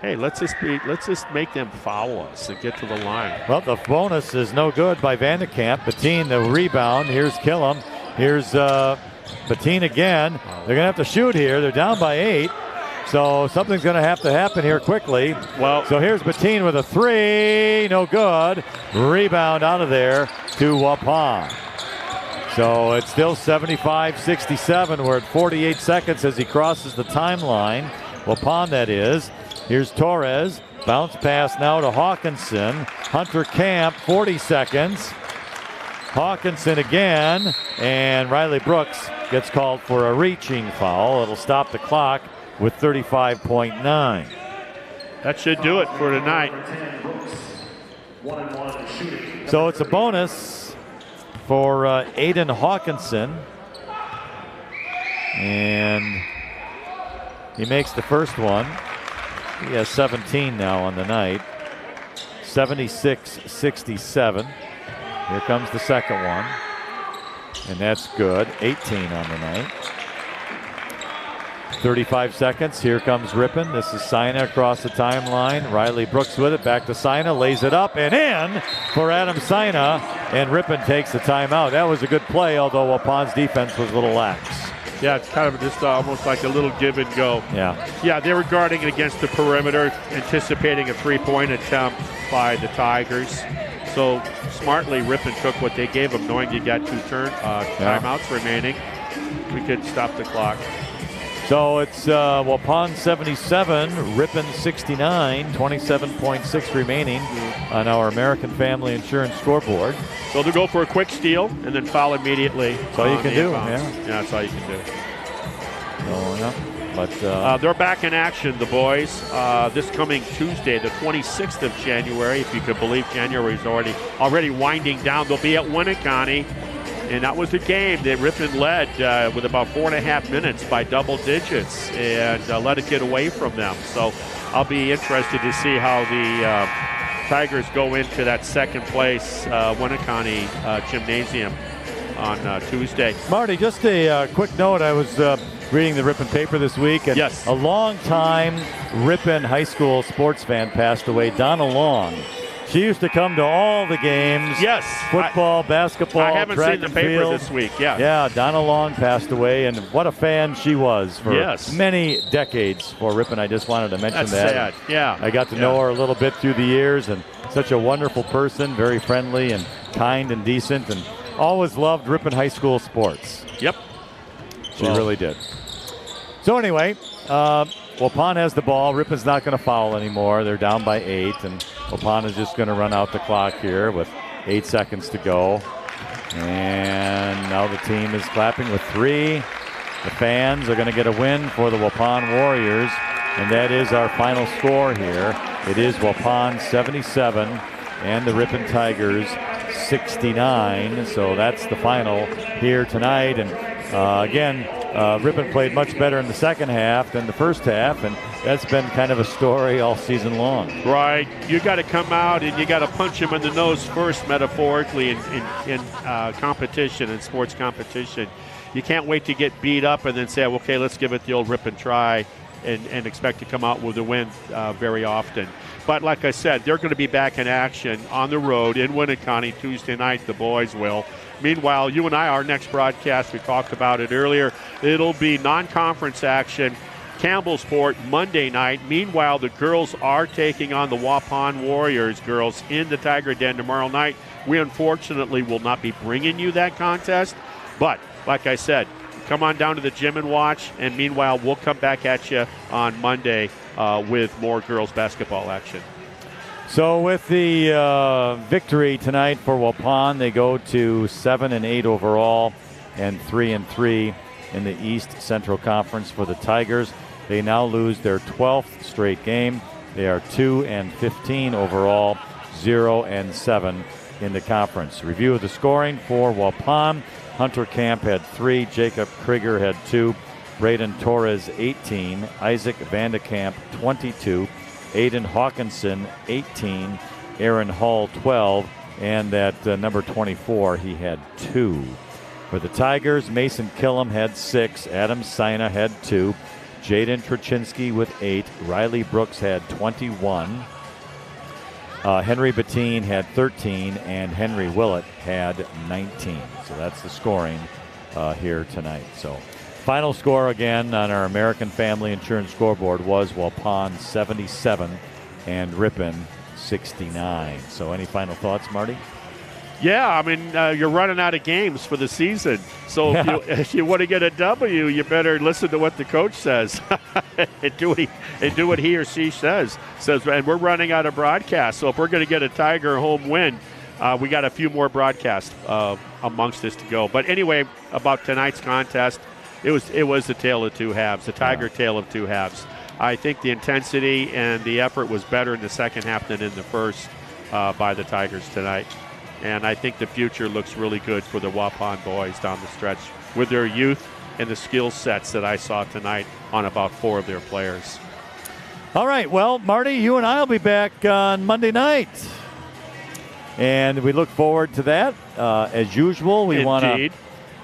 Hey, let's just make them foul us and get to the line. Well, the bonus is no good by Vandekamp. Bettine, the rebound. Here's Killam. Here's Bettine again. They're going to have to shoot here. They're down by 8. So something's going to have to happen here quickly. Well, so here's Bettine with a 3. No good. Rebound out of there to Waupun. So it's still 75-67. We're at 48 seconds as he crosses the timeline. Waupun, that is. Here's Torres. Bounce pass now to Hawkinson. Hunter Camp, 40 seconds. Hawkinson again. And Riley Brooks gets called for a reaching foul. It'll stop the clock with 35.9. That should do it for tonight. So it's a bonus for Aiden Hawkinson. And he makes the first one. He has 17 now on the night. 76-67. Here comes the second one. And that's good. 18 on the night. 35 seconds. Here comes Ripon. This is Sina across the timeline. Riley Brooks with it. Back to Sina. Lays it up and in for Adam Sina. And Ripon takes the timeout. That was a good play, although Waupun's defense was a little lax. Yeah, it's kind of just almost like a little give and go. Yeah, they were guarding it against the perimeter, anticipating a 3-point attempt by the Tigers. So smartly, Ripon took what they gave them, knowing you got 2 timeouts remaining. We could stop the clock. So it's Waupun 77, Ripon 69, 27.6 remaining on our American Family Insurance scoreboard. So they'll go for a quick steal and then foul immediately. That's all you can do. Yeah, that's all you can do. But they're back in action, the boys, this coming Tuesday, the 26th of January. If you could believe January is already winding down. They'll be at Winneconne. And that was a game that Ripon led with about 4.5 minutes by double digits and let it get away from them. So I'll be interested to see how the Tigers go into that second place Winneconne gymnasium on Tuesday. Marty, just a quick note. I was reading the Ripon paper this week, and a long-time Ripon high school sports fan passed away, Donna Long. She used to come to all the games. Yes. Football, basketball, I haven't track seen the and paper field. this week. Yeah. Yeah, Donna Long passed away, and what a fan she was for many decades for Ripon. I just wanted to mention That's that. sad. Yeah. I got to know her a little bit through the years, and such a wonderful person, very friendly and kind and decent, and always loved Ripon High School sports. Yep. She really did. So anyway, Waupun has the ball. Ripon's not going to foul anymore. They're down by 8, and Waupun is just going to run out the clock here with 8 seconds to go. And now the team is clapping with 3. The fans are going to get a win for the Waupun Warriors, and that is our final score here. It is Waupun 77 and the Ripon Tigers 69. So that's the final here tonight. And again, Ripon played much better in the second half than the first half, and that's been kind of a story all season long. Right. You got to come out and you got to punch him in the nose first, metaphorically, in competition, in sports competition. You can't wait to get beat up and then say, okay, let's give it the old Ripon try and expect to come out with a win very often. But like I said, they're going to be back in action on the road in Winneconne Tuesday night. The boys will. Meanwhile, you and I, our next broadcast, we talked about it earlier, it'll be non-conference action, Campbellsport Monday night. Meanwhile, the girls are taking on the Waupun Warriors girls in the Tiger Den tomorrow night. We unfortunately will not be bringing you that contest, but like I said, come on down to the gym and watch, and meanwhile, we'll come back at you on Monday with more girls basketball action. So with the victory tonight for Waupun, they go to 7-8 overall and 3-3 in the East Central Conference. For the Tigers, they now lose their 12th straight game. They are 2-15 overall, 0-7 in the conference. Review of the scoring for Waupun. Hunter Camp had 3, Jacob Krieger had 2, Braden Torres 18, Isaac Vandekamp 22, Aiden Hawkinson 18, Aaron Hall 12, and that number 24, he had 2. For the Tigers, Mason Killam had 6, Adam Sina had 2, Jaden Truchinski with 8, Riley Brooks had 21, Henry Bettine had 13, and Henry Willett had 19. So that's the scoring here tonight. So final score again on our American Family Insurance scoreboard was Waupun 77 and Ripon 69. So any final thoughts, Marty? Yeah, I mean, you're running out of games for the season. So if you want to get a W, you better listen to what the coach says and do what he or she says. And we're running out of broadcasts. So if we're going to get a Tiger home win, we got a few more broadcasts amongst us to go. But anyway, about tonight's contest, it was the tale of two halves, the Tiger tale of two halves. I think the intensity and the effort was better in the second half than in the first by the Tigers tonight. And I think the future looks really good for the Waupun boys down the stretch with their youth and the skill sets that I saw tonight on about 4 of their players. All right, well, Marty, you and I will be back on Monday night. And we look forward to that. As usual, we want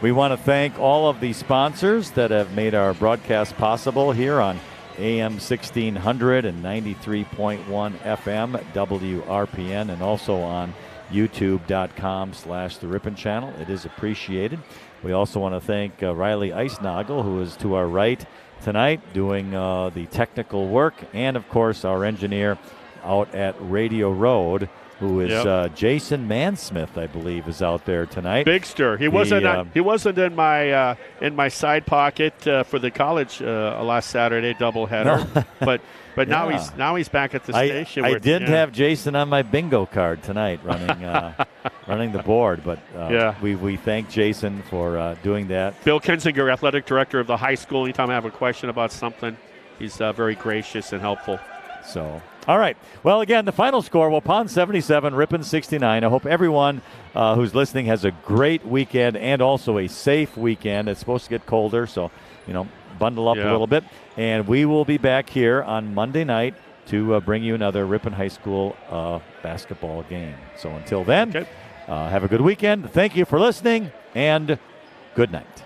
to thank all of the sponsors that have made our broadcast possible here on AM 1600 and 93.1 FM WRPN, and also on youtube.com/the Ripon channel. It is appreciated. We also want to thank Riley Eisnagel, who is to our right tonight doing the technical work, and of course our engineer out at Radio Road, who is Jason Mansmith, I believe, is out there tonight. Bigster. He wasn't in my side pocket for the college last Saturday doubleheader, but now he's back at the station. I did have Jason on my bingo card tonight, running the board. But we thank Jason for doing that. Bill Kinzinger, athletic director of the high school. Anytime I have a question about something, he's very gracious and helpful. So, all right. Well, again, the final score, Waupun 77, Ripon 69. I hope everyone who's listening has a great weekend and also a safe weekend. It's supposed to get colder, so, bundle up a little bit. And we will be back here on Monday night to bring you another Ripon High School basketball game. So until then, have a good weekend. Thank you for listening, and good night.